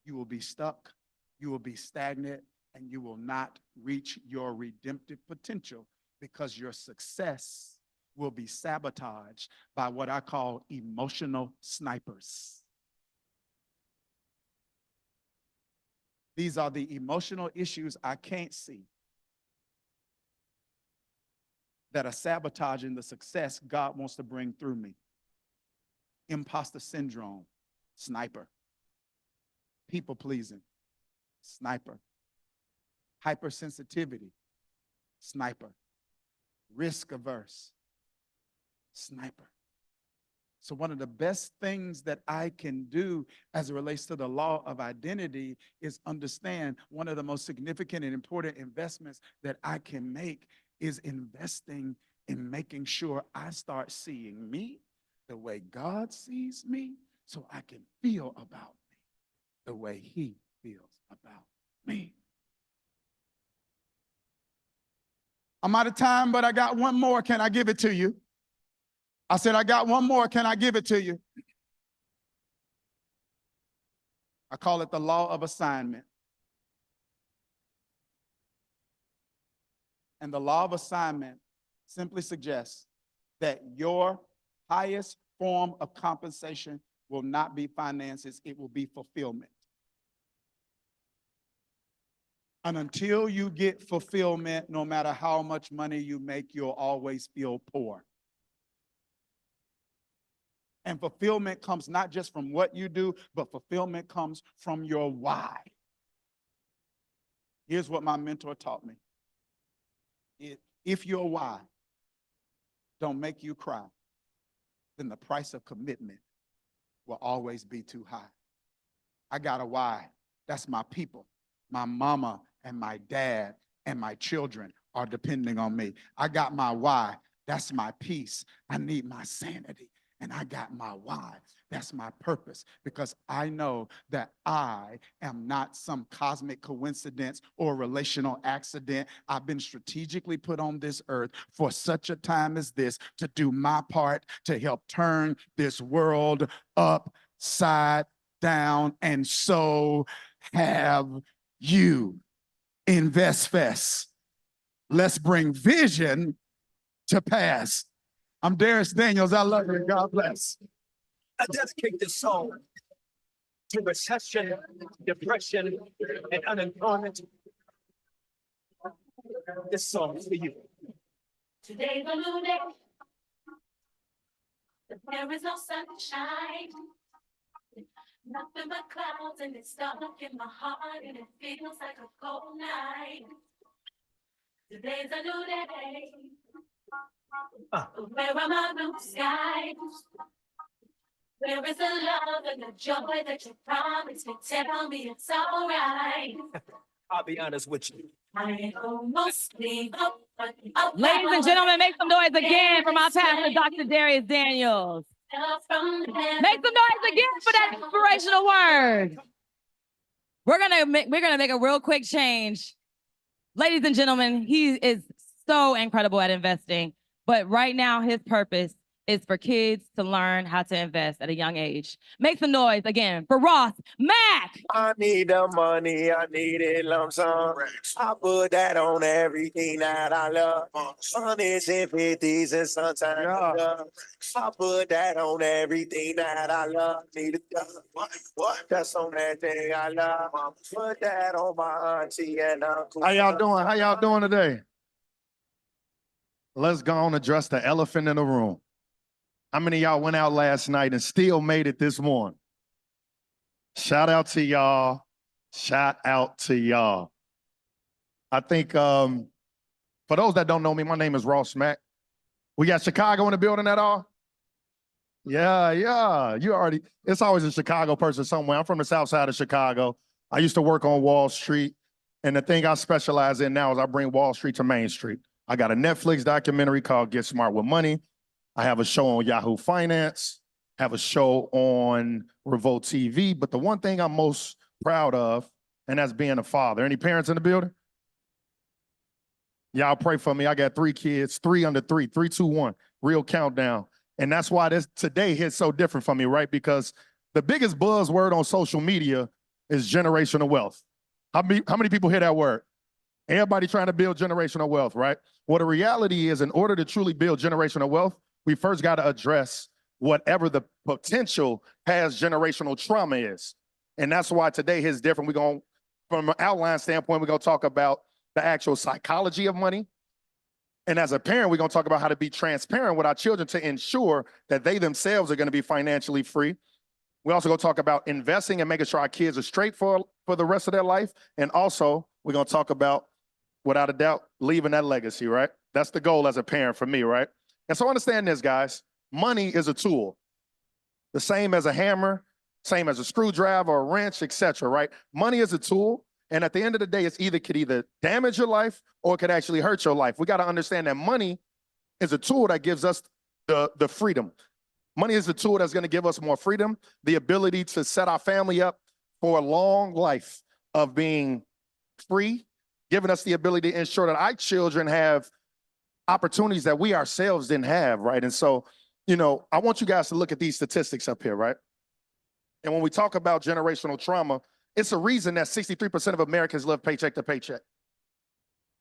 you will be stuck, you will be stagnant, and you will not reach your redemptive potential because your success will be sabotaged by what I call emotional snipers. These are the emotional issues I can't see that are sabotaging the success God wants to bring through me. Imposter syndrome, sniper. People pleasing, sniper. Hypersensitivity, sniper. Risk averse, sniper. So one of the best things that I can do as it relates to the law of identity is understand one of the most significant and important investments that I can make is investing in making sure I start seeing me the way God sees me so I can feel about me the way he feels about me. I'm out of time, but I got one more. Can I give it to you? I said, I got one more. Can I give it to you? I call it the law of assignment. And the law of assignment simply suggests that your highest form of compensation will not be finances, it will be fulfillment. And until you get fulfillment, no matter how much money you make, you'll always feel poor. And fulfillment comes not just from what you do, but fulfillment comes from your why. Here's what my mentor taught me. If your why don't make you cry, then the price of commitment will always be too high. I got a why. That's my people. My mama and my dad and my children are depending on me. I got my why. That's my peace. I need my sanity. And I got my why. That's my purpose, because I know that I am not some cosmic coincidence or relational accident. I've been strategically put on this earth for such a time as this to do my part to help turn this world upside down. And so have you. Invest Fest. Let's bring vision to pass. I'm Darius Daniels. I love you. God bless. I dedicate this song to recession, depression, and unemployment. This song is for you. Today's a new day. There is no sunshine. Nothing but clouds, and it's dark in my heart, and it feels like a cold night. Today's a new day. Where are my blue skies? Where is the love and the joy that you promised me? Tell me it's all right. I'll be honest with you. I almost gave up. Ladies and gentlemen, make some noise again for my pastor, Dr. Darius Daniels. Make some noise again for that inspirational word. We're gonna make a real quick change. Ladies and gentlemen, he is so incredible at investing, but right now his purpose is for kids to learn how to invest at a young age. Make some noise again for Ross Mack. I need the money, I need it lump sum. I put that on everything that I love. Hundreds and fifties and sometimes I put that on everything that I love. Need a what? That's on that thing I love. Put that on my auntie and uncle. How y'all doing? How y'all doing today? Let's go on and address the elephant in the room. How many of y'all went out last night and still made it this morning? Shout out to y'all. Shout out to y'all. I think for those that don't know me, my name is Ross Mack. We got Chicago in the building at all? Yeah. You already, it's always a Chicago person somewhere. I'm from the south side of Chicago. I used to work on Wall Street. And the thing I specialize in now is I bring Wall Street to Main Street. I got a Netflix documentary called Get Smart with Money. I have a show on Yahoo Finance, have a show on Revolt TV, but the one thing I'm most proud of, and that's being a father. Any parents in the building? Y'all pray for me. I got 3 kids, 3 under 3, 3, 2, 1, real countdown. And that's why this today hits so different for me, right? Because the biggest buzzword on social media is generational wealth. How many people hear that word? Everybody trying to build generational wealth, right? Well, the reality is, in order to truly build generational wealth, we first got to address whatever the potential past generational trauma is. And that's why today is different. We're going, from an outline standpoint, we're going to talk about the actual psychology of money. And as a parent, we're going to talk about how to be transparent with our children to ensure that they themselves are going to be financially free. We're also going to talk about investing and making sure our kids are straight for the rest of their life. And also, we're going to talk about, without a doubt, leaving that legacy, right? That's the goal as a parent for me, right? And so understand this, guys. Money is a tool. The same as a hammer, same as a screwdriver or a wrench, etc., right? Money is a tool. And at the end of the day, could either damage your life or it could actually hurt your life. We got to understand that money is a tool that gives us the freedom. Money is a tool that's going to give us more freedom, the ability to set our family up for a long life of being free, giving us the ability to ensure that our children have opportunities that we ourselves didn't have, right? And so, I want you guys to look at these statistics up here, right? And when we talk about generational trauma, it's a reason that 63% of Americans live paycheck to paycheck.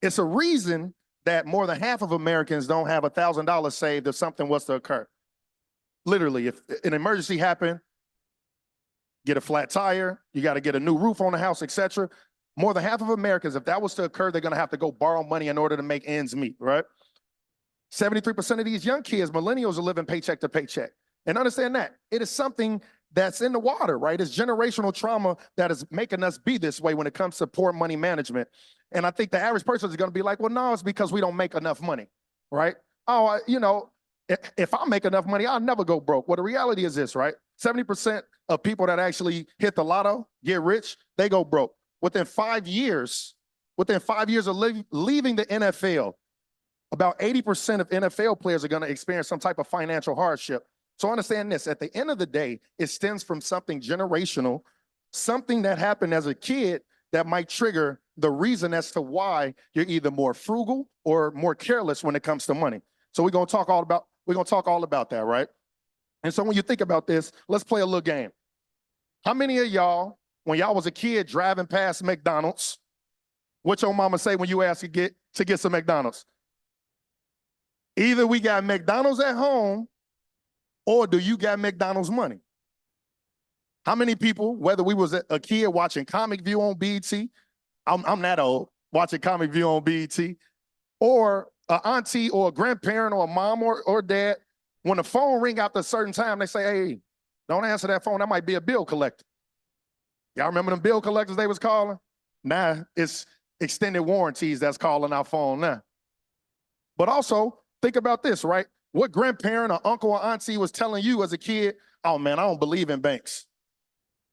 It's a reason that more than half of Americans don't have $1,000 saved if something was to occur. Literally, if an emergency happened, get a flat tire, you got to get a new roof on the house, etc. More than half of Americans, if that was to occur, they're going to have to go borrow money in order to make ends meet, right? 73% of these young kids, millennials, are living paycheck to paycheck. And understand that it is something that's in the water, right? It's generational trauma that is making us be this way when it comes to poor money management. And I think the average person is going to be like, well, no, it's because we don't make enough money, right? Oh, if I make enough money, I'll never go broke. Well, the reality is this, right? 70% of people that actually hit the lotto, get rich, they go broke. Within 5 years of leaving the NFL, about 80% of NFL players are going to experience some type of financial hardship. So understand this, at the end of the day, it stems from something generational, something that happened as a kid that might trigger the reason as to why you're either more frugal or more careless when it comes to money. So we're going to talk all about that, right? And so when you think about this, let's play a little game. How many of y'all, when y'all was a kid driving past McDonald's, what your mama say when you ask to get some McDonald's? Either we got McDonald's at home, or do you got McDonald's money? How many people, whether we was a kid watching Comic View on BET, I'm that old, watching Comic View on BET, or an auntie or a grandparent or a mom or dad, when the phone ring after a certain time, they say, hey, don't answer that phone, that might be a bill collector. Y'all remember them bill collectors they was calling? Nah, it's extended warranties that's calling our phone now. But also, think about this, right? What grandparent or uncle or auntie was telling you as a kid, oh man, I don't believe in banks,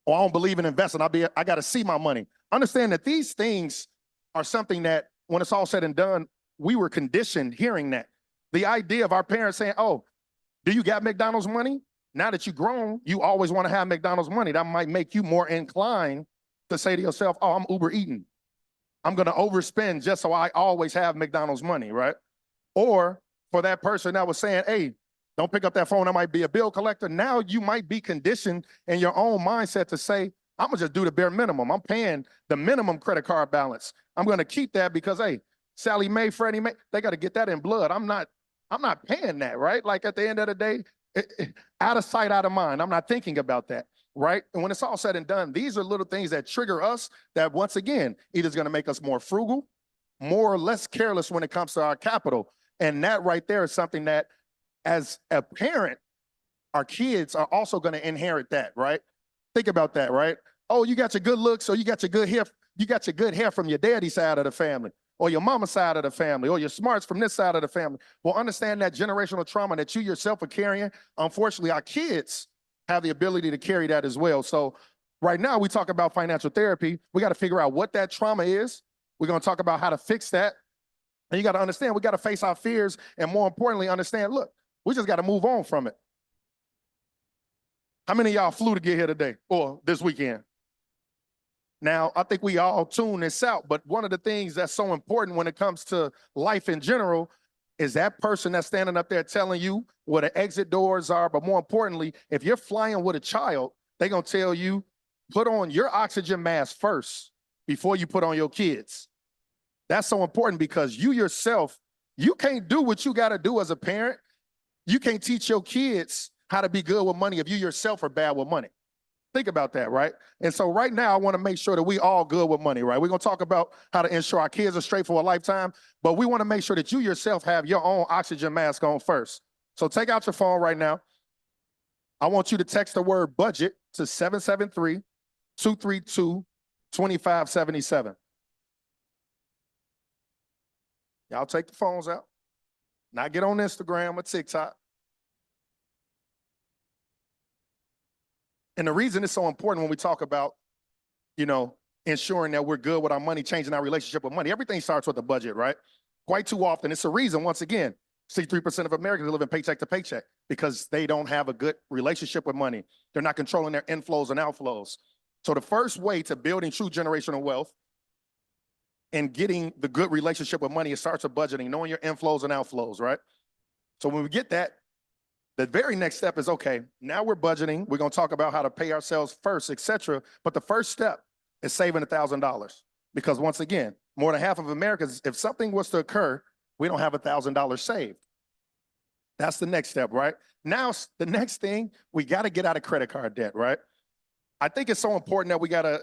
or I don't believe in investing, I got to see my money. Understand that these things are something that when it's all said and done, we were conditioned hearing that. The idea of our parents saying, oh, do you got McDonald's money? Now that you've grown, you always want to have McDonald's money. That might make you more inclined to say to yourself, oh, I'm Uber eating. I'm going to overspend just so I always have McDonald's money, right? Or for that person that was saying, hey, don't pick up that phone, that might be a bill collector. Now you might be conditioned in your own mindset to say, I'm gonna just do the bare minimum. I'm paying the minimum credit card balance. I'm gonna keep that because, hey, Sally Mae, Freddie Mae, they gotta get that in blood. I'm not paying that, right? Like at the end of the day, out of sight, out of mind. I'm not thinking about that, right? And when it's all said and done, these are little things that trigger us that once again, either is gonna make us more frugal, more or less careless when it comes to our capital. And that right there is something that, as a parent, our kids are also going to inherit that, right? Think about that, right? Oh, you got your good looks, or you got your good hair from your daddy's side of the family, or your mama's side of the family, or your smarts from this side of the family. Well, understand that generational trauma that you yourself are carrying. Unfortunately, our kids have the ability to carry that as well. So right now, we talk about financial therapy. We got to figure out what that trauma is. We're going to talk about how to fix that. And you got to understand, we got to face our fears, and more importantly, understand, look, we just got to move on from it. How many of y'all flew to get here today or this weekend? Now, I think we all tune this out, but one of the things that's so important when it comes to life in general is that person that's standing up there telling you where the exit doors are. But more importantly, if you're flying with a child, they're going to tell you put on your oxygen mask first before you put on your kids. That's so important because you yourself, you can't do what you got to do as a parent. You can't teach your kids how to be good with money if you yourself are bad with money. Think about that, right? And so right now, I want to make sure that we all good with money, right? We're going to talk about how to ensure our kids are straight for a lifetime, but we want to make sure that you yourself have your own oxygen mask on first. So take out your phone right now. I want you to text the word budget to 773-232-2577. Y'all take the phones out. Now get on Instagram or TikTok. And the reason it's so important when we talk about, ensuring that we're good with our money, changing our relationship with money, everything starts with the budget, right? Quite too often, it's a reason, once again, 63% of Americans are living paycheck to paycheck because they don't have a good relationship with money. They're not controlling their inflows and outflows. So the first way to building true generational wealth and getting the good relationship with money, it starts with budgeting, knowing your inflows and outflows, right? So when we get that, the very next step is, okay, now we're budgeting. We're going to talk about how to pay ourselves first, et cetera. But the first step is saving $1,000. Because once again, more than half of Americans, if something was to occur, we don't have $1,000 saved. That's the next step, right? Now, the next thing, we got to get out of credit card debt, right? I think it's so important that we got to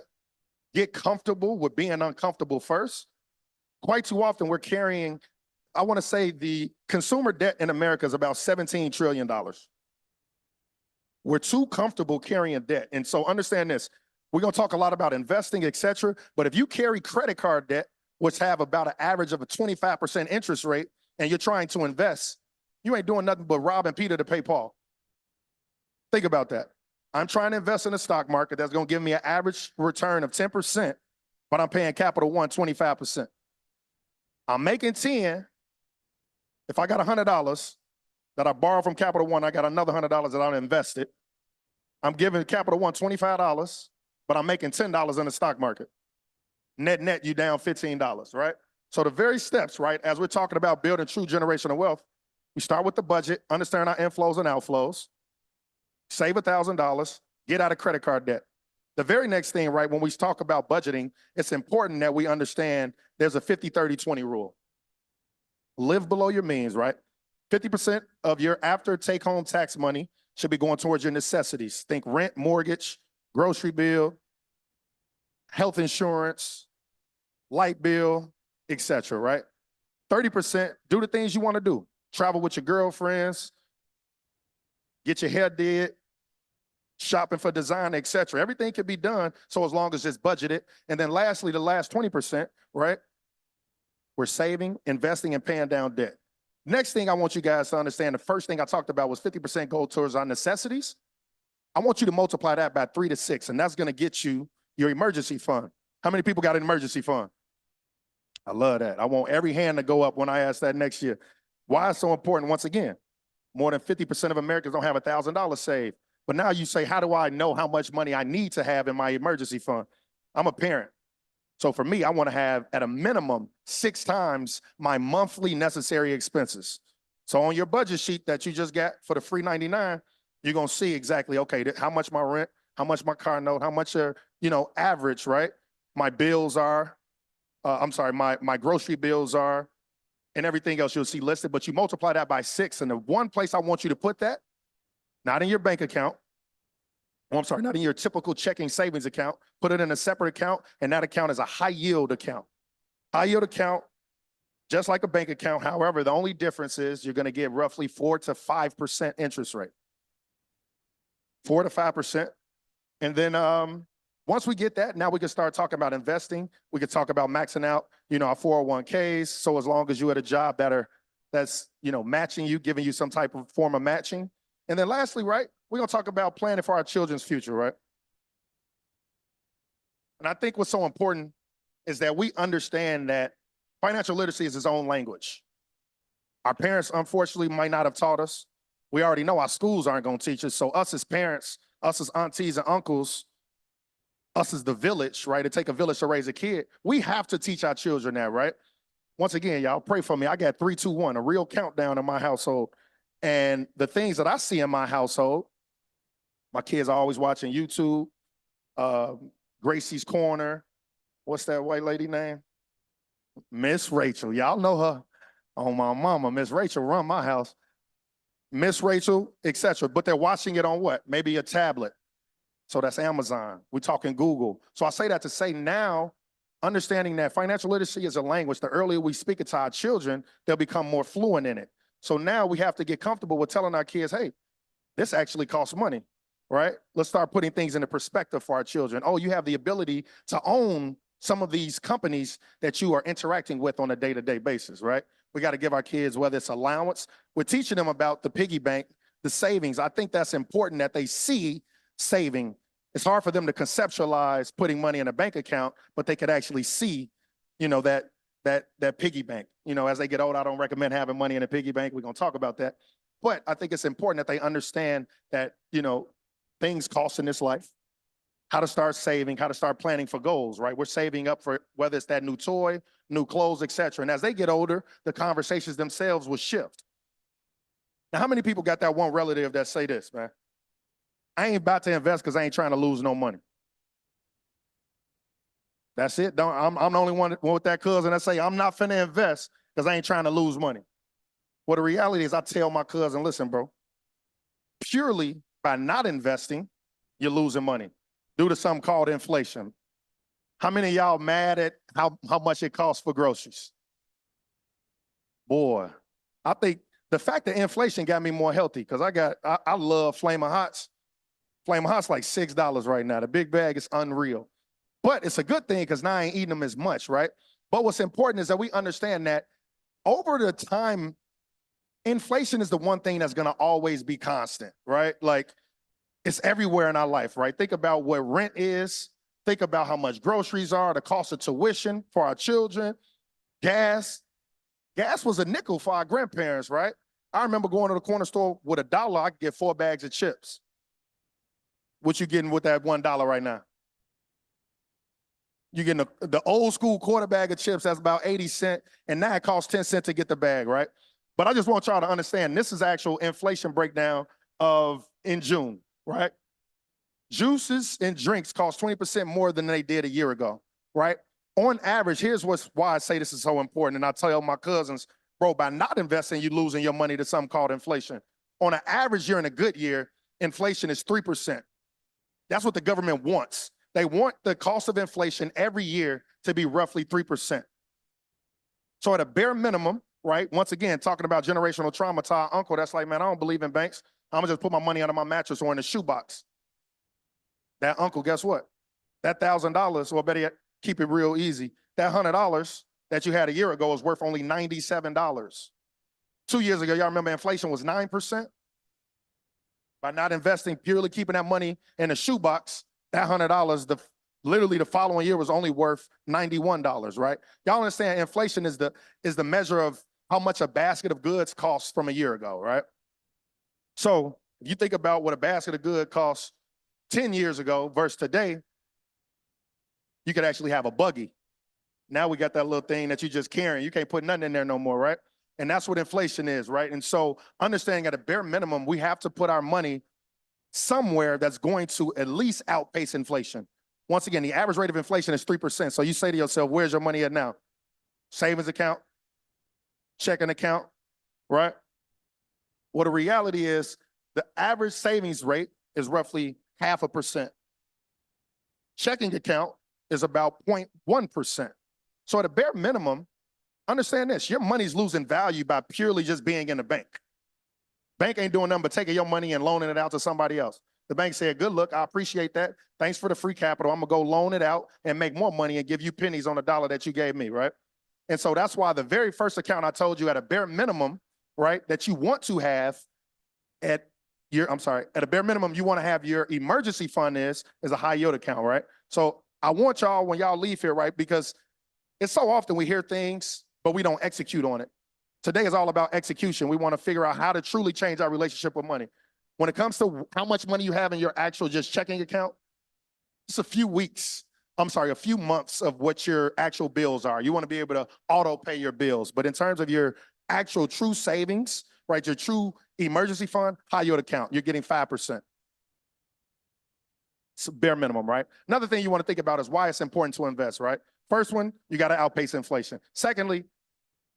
get comfortable with being uncomfortable first. Quite too often, we're carrying, I want to say the consumer debt in America is about $17 trillion. We're too comfortable carrying debt. And so understand this, we're going to talk a lot about investing, et cetera. But if you carry credit card debt, which have about an average of a 25% interest rate, and you're trying to invest, you ain't doing nothing but robbing Peter to pay Paul. Think about that. I'm trying to invest in the stock market that's going to give me an average return of 10%, but I'm paying Capital One 25%. I'm making 10. If I got $100 that I borrow from Capital One, I got another $100 that I invested. I'm giving Capital One $25, but I'm making $10 in the stock market. Net, you down $15, right? So the very steps, right, as we're talking about building true generational wealth, we start with the budget, understand our inflows and outflows, save $1,000, get out of credit card debt. The very next thing, right, when we talk about budgeting, it's important that we understand there's a 50-30-20 rule. Live below your means, right? 50% of your after take-home tax money should be going towards your necessities. Think rent, mortgage, grocery bill, health insurance, light bill, etc., right? 30%, do the things you want to do. Travel with your girlfriends, get your hair did, shopping for design, etc. Everything can be done, so as long as it's budgeted. And then lastly, the last 20%, right? We're saving, investing, and paying down debt. Next thing I want you guys to understand, the first thing I talked about was 50% go towards our necessities. I want you to multiply that by 3 to 6, and that's going to get you your emergency fund. How many people got an emergency fund? I love that. I want every hand to go up when I ask that next year. Why it's so important? Once again, more than 50% of Americans don't have $1,000 saved. But now you say, how do I know how much money I need to have in my emergency fund? I'm a parent. So for me, I want to have at a minimum 6 times my monthly necessary expenses. So on your budget sheet that you just got for the free 99, you're going to see exactly, okay, how much my rent, how much my car note, how much, average, right? My bills are, my grocery bills are, and everything else you'll see listed, but you multiply that by 6. And the one place I want you to put that, not in your bank account, not in your typical checking savings account, put it in a separate account, and that account is a high yield account. High yield account, just like a bank account. However, the only difference is you're going to get roughly 4 to 5% interest rate. 4 to 5%. And then once we get that, now we can start talking about investing. We can talk about maxing out, our 401ks. So as long as you're at a job that's matching you, giving you some type of form of matching. And then lastly, right, we're going to talk about planning for our children's future, right? And I think what's so important is that we understand that financial literacy is its own language. Our parents, unfortunately, might not have taught us. We already know our schools aren't going to teach us. So us as parents, us as aunties and uncles, us as the village, right? It takes a village to raise a kid. We have to teach our children that, right? Once again, y'all pray for me. I got 3, 2, 1, a real countdown in my household. And the things that I see in my household, my kids are always watching YouTube. Gracie's Corner. What's that white lady name? Miss Rachel. Y'all know her. Oh, my mama. Miss Rachel run my house. Miss Rachel, etc. But they're watching it on what? Maybe a tablet. So that's Amazon. We're talking Google. So I say that to say now, understanding that financial literacy is a language, the earlier we speak it to our children, they'll become more fluent in it. So now we have to get comfortable with telling our kids, hey, this actually costs money, right? Let's start putting things into perspective for our children. Oh, you have the ability to own some of these companies that you are interacting with on a day-to-day basis, right? We got to give our kids, whether it's allowance, we're teaching them about the piggy bank, the savings. I think that's important that they see saving. It's hard for them to conceptualize putting money in a bank account, but they could actually see, you know, that piggy bank. You know, as they get older, I don't recommend having money in a piggy bank. We're going to talk about that. But I think it's important that they understand that, you know, things cost in this life, how to start saving, how to start planning for goals, right? We're saving up for whether it's that new toy, new clothes, etc. And as they get older, the conversations themselves will shift. Now, how many people got that one relative that say this, man? I ain't about to invest because I ain't trying to lose no money. That's it. I'm the only one with that cousin that say, I'm not finna invest because I ain't trying to lose money. Well, the reality is I tell my cousin, listen, bro, purely by not investing, you're losing money due to something called inflation. How many of y'all mad at how much it costs for groceries? Boy, I think the fact that inflation got me more healthy because I love Flamin' Hots. Flamin' Hots like $6 right now. The big bag is unreal. But it's a good thing because now I ain't eating them as much, right? But what's important is that we understand that over the time, inflation is the one thing that's gonna always be constant, right? Like it's everywhere in our life, right? Think about what rent is. Think about how much groceries are, the cost of tuition for our children, gas. Gas was a nickel for our grandparents, right? I remember going to the corner store with $1, I could get 4 bags of chips. What you getting with that $1 right now? You're getting the old school quarter bag of chips, that's about 80 cents, and now it costs 10 cents to get the bag, right? But I just want y'all to understand, this is actual inflation breakdown of in June, right? Juices and drinks cost 20% more than they did a year ago, right? On average, here's why I say this is so important, and I tell my cousins, bro, by not investing, you're losing your money to something called inflation. On an average year in a good year, inflation is 3%. That's what the government wants. They want the cost of inflation every year to be roughly 3%. So at a bare minimum, right, once again, talking about generational trauma to our uncle, that's like, man, I don't believe in banks. I'm gonna just put my money under my mattress or in a shoebox. That uncle, guess what? That $1,000, or better yet, keep it real easy. That $100 that you had a year ago is worth only $97. 2 years ago, y'all remember inflation was 9%? By not investing, purely keeping that money in a shoebox, that $100, literally the following year was only worth $91, right? Y'all understand inflation is the measure of how much a basket of goods costs from a year ago, right? So if you think about what a basket of goods costs 10 years ago versus today, you could actually have a buggy. Now we got that little thing that you just carrying. You can't put nothing in there no more, right? And that's what inflation is, right? And so understanding at a bare minimum, we have to put our money somewhere that's going to at least outpace inflation. Once again, the average rate of inflation is 3%. So you say to yourself, where's your money at now? Savings account, checking account, right? Well, the reality is the average savings rate is roughly 0.5%. Checking account is about 0.1%. So at a bare minimum, understand this, your money's losing value by purely just being in the bank. Bank ain't doing nothing but taking your money and loaning it out to somebody else. The bank said, good look, I appreciate that. Thanks for the free capital. I'm gonna go loan it out and make more money and give you pennies on the dollar that you gave me, right? And so that's why the very first account I told you at a bare minimum, right, that you want to have at a bare minimum, you want to have your emergency fund is a high yield account, right? So I want y'all, when y'all leave here, right, because it's so often we hear things, but we don't execute on it. Today is all about execution. We want to figure out how to truly change our relationship with money. When it comes to how much money you have in your actual just checking account, it's a few months of what your actual bills are. You want to be able to auto pay your bills. But in terms of your actual true savings, right, your true emergency fund, high yield account, you're getting 5%. It's bare minimum, right? Another thing you want to think about is why it's important to invest, right? First one, you got to outpace inflation. Secondly,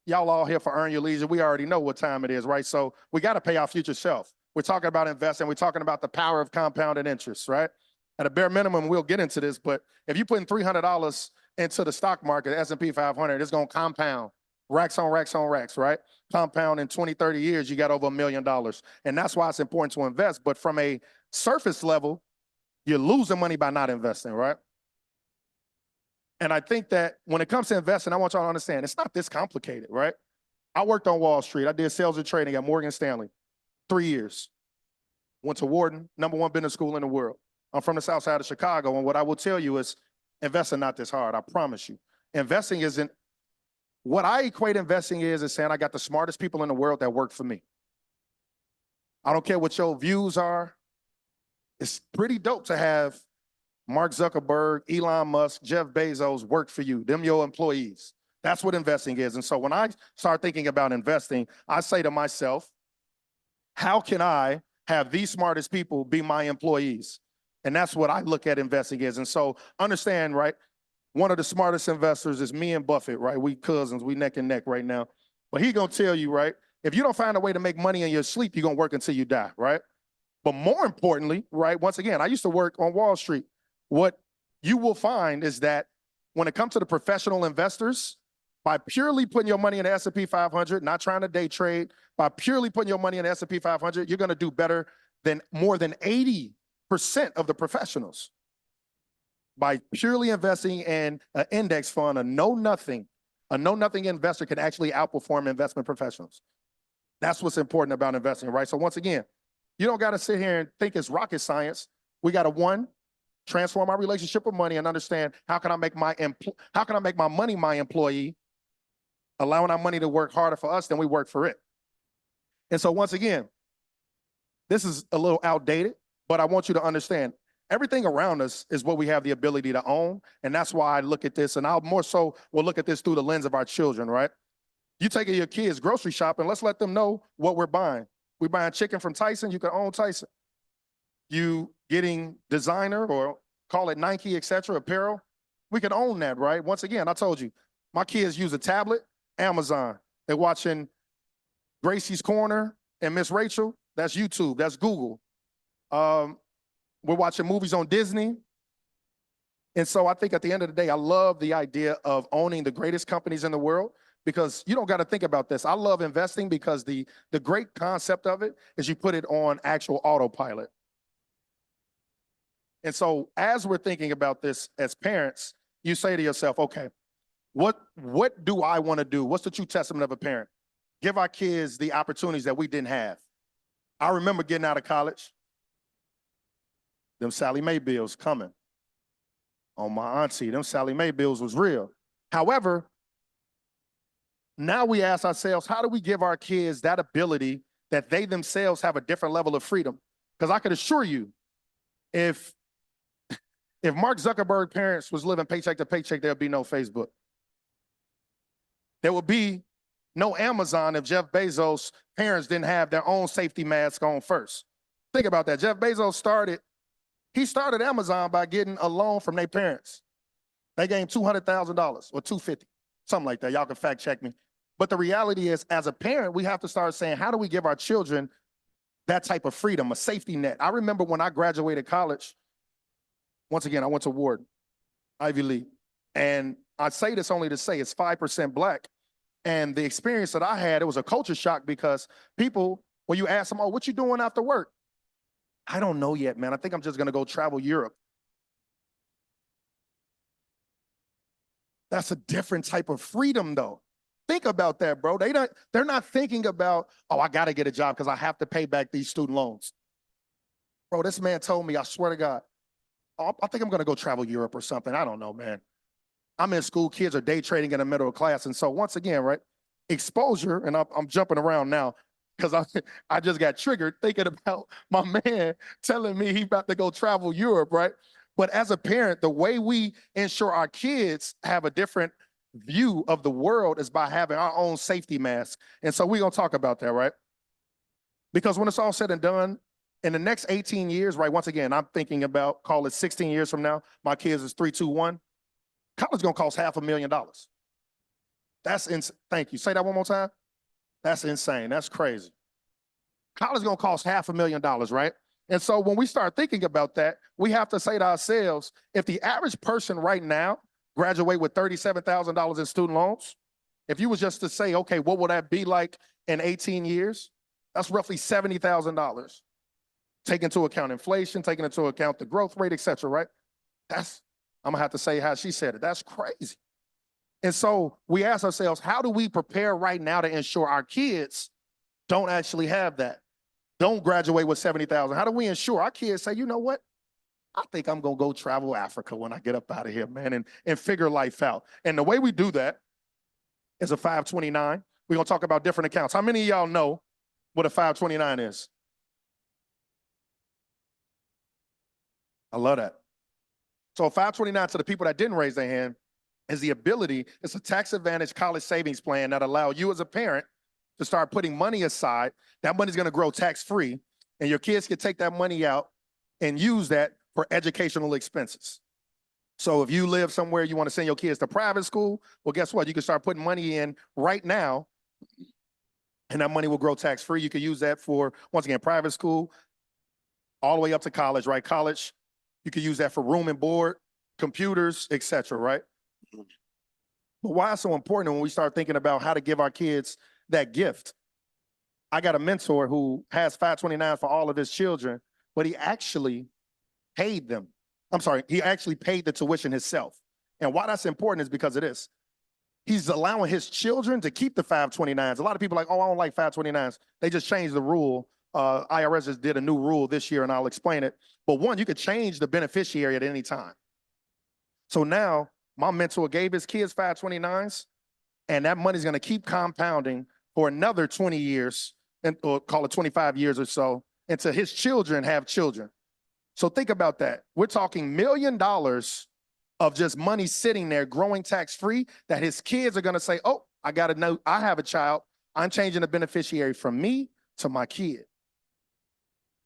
y'all all here for earn your leisure. We already know what time it is, right? So we got to pay our future self. We're talking about investing. We're talking about the power of compounded interest, right? At a bare minimum, we'll get into this, but if you're putting $300 into the stock market, S&P 500, it's going to compound racks on racks on racks, right? Compound in 20, 30 years, you got over $1 million. And that's why it's important to invest. But from a surface level, you're losing money by not investing, right? And I think that when it comes to investing, I want y'all to understand, it's not this complicated, right? I worked on Wall Street. I did sales and trading at Morgan Stanley, 3 years. Went to Wharton, #1 business school in the world. I'm from the south side of Chicago, and what I will tell you is investing not this hard, I promise you. Investing isn't, what I equate investing is saying I got the smartest people in the world that work for me. I don't care what your views are. It's pretty dope to have Mark Zuckerberg, Elon Musk, Jeff Bezos work for you, them your employees. That's what investing is. And so when I start thinking about investing, I say to myself, how can I have these smartest people be my employees? And that's what I look at investing is. And so understand, right? One of the smartest investors is me and Buffett, right? We cousins, we neck and neck right now. But he gonna tell you, right? If you don't find a way to make money in your sleep, you're gonna work until you die, right? But more importantly, right? Once again, I used to work on Wall Street. What you will find is that when it comes to the professional investors, by purely putting your money in the S&P 500, not trying to day trade, by purely putting your money in the S&P 500, you're gonna do better than more than 80% of the professionals. By purely investing in an index fund, a know-nothing investor can actually outperform investment professionals. That's what's important about investing, right? So once again, you don't got to sit here and think it's rocket science. We got to, one, transform our relationship with money and understand how can I make my money my employee, allowing our money to work harder for us than we work for it. And so once again, this is a little outdated, but I want you to understand everything around us is what we have the ability to own. And that's why I look at this, and I'll more so will look at this through the lens of our children, right? You taking your kids grocery shopping, let's let them know what we're buying. We're buying chicken from Tyson, you can own Tyson. You getting designer or call it Nike, et cetera, apparel, we can own that, right? Once again, I told you, my kids use a tablet, Amazon. They're watching Gracie's Corner and Miss Rachel, that's YouTube, that's Google. We're watching movies on Disney. And so I think at the end of the day, I love the idea of owning the greatest companies in the world, because you don't got to think about this. I love investing because the great concept of it is you put it on actual autopilot. And so as we're thinking about this as parents, you say to yourself, okay, what do I want to do? What's the true testament of a parent? Give our kids the opportunities that we didn't have. I remember getting out of college, them Sally Mae bills coming. On my auntie, them Sally Mae bills was real. However, now we ask ourselves, how do we give our kids that ability that they themselves have a different level of freedom? Because I could assure you, if Mark Zuckerberg parents was living paycheck to paycheck, there'd be no Facebook. There would be no Amazon if Jeff Bezos' parents didn't have their own safety mask on first. Think about that. Jeff Bezos started Amazon by getting a loan from their parents. They gave him $200,000 or $250,000, something like that. Y'all can fact check me. But the reality is, as a parent, we have to start saying, how do we give our children that type of freedom, a safety net? I remember when I graduated college, once again, I went to Wharton, Ivy League. And I say this only to say it's 5% Black. And the experience that I had, it was a culture shock, because people, when you ask them, oh, what you doing after work? I don't know yet, man. I think I'm just going to go travel Europe. That's a different type of freedom, though. Think about that, bro. They're not thinking about, oh, I got to get a job because I have to pay back these student loans. Bro, this man told me, I swear to God, oh, I think I'm going to go travel Europe or something. I don't know, man. I'm in school, kids are day trading in the middle of class. And so once again, right, exposure, and I'm jumping around now because I just got triggered thinking about my man telling me he about to go travel Europe, right? But as a parent, the way we ensure our kids have a different view of the world is by having our own safety mask. And so we're going to talk about that, right? Because when it's all said and done, In the next 18 years, right, once again, I'm thinking about, call it 16 years from now, my kids is 3, 2, 1. College is gonna cost $500,000. That's insane. Thank you. Say that one more time. That's insane. That's crazy. College is gonna cost $500,000, right? And so when we start thinking about that, we have to say to ourselves, if the average person right now graduate with $37,000 in student loans, if you was just to say, okay, what would that be like in 18 years? That's roughly $70,000. Take into account inflation, taking into account the growth rate, et cetera, right? I'm gonna have to say how she said it. That's crazy. And so we ask ourselves, how do we prepare right now to ensure our kids don't actually have that? Don't graduate with 70,000. How do we ensure our kids say, you know what? I think I'm gonna go travel Africa when I get up out of here, man, and figure life out. And the way we do that is a 529. We're gonna talk about different accounts. How many of y'all know what a 529 is? I love that. So a 529, to the people that didn't raise their hand, is the ability, it's a tax advantage college savings plan that allows you as a parent to start putting money aside. That money's gonna grow tax-free, and your kids can take that money out and use that for educational expenses. So if you live somewhere you wanna send your kids to private school, well, guess what? You can start putting money in right now, and that money will grow tax-free. You can use that for, once again, private school, all the way up to college, right? College, you can use that for room and board, computers, et cetera, right? But why it's so important when we start thinking about how to give our kids that gift? I got a mentor who has 529 for all of his children, but he actually paid them. He actually paid the tuition himself. And why that's important is because of this. He's allowing his children to keep the 529s. A lot of people are like, oh, I don't like 529s. They just changed the rule. IRS just did a new rule this year, and I'll explain it. But one, you could change the beneficiary at any time. So now my mentor gave his kids 529s, and that money's gonna keep compounding for another 20 years, or call it 25 years or so, until his children have children. So think about that. We're talking $1 million of just money sitting there growing tax-free that his kids are gonna say, oh, I gotta know, I have a child, I'm changing the beneficiary from me to my kid.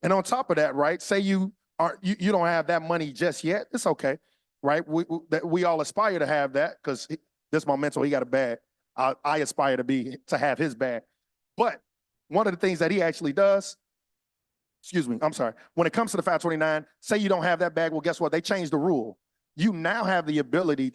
And on top of that, right, say you don't have that money just yet, it's okay, right? We all aspire to have that, because this is my mentor, he got a bag. I aspire to have his bag. But one of the things that he actually does, when it comes to the 529, say you don't have that bag, well, guess what? They changed the rule. You now have the ability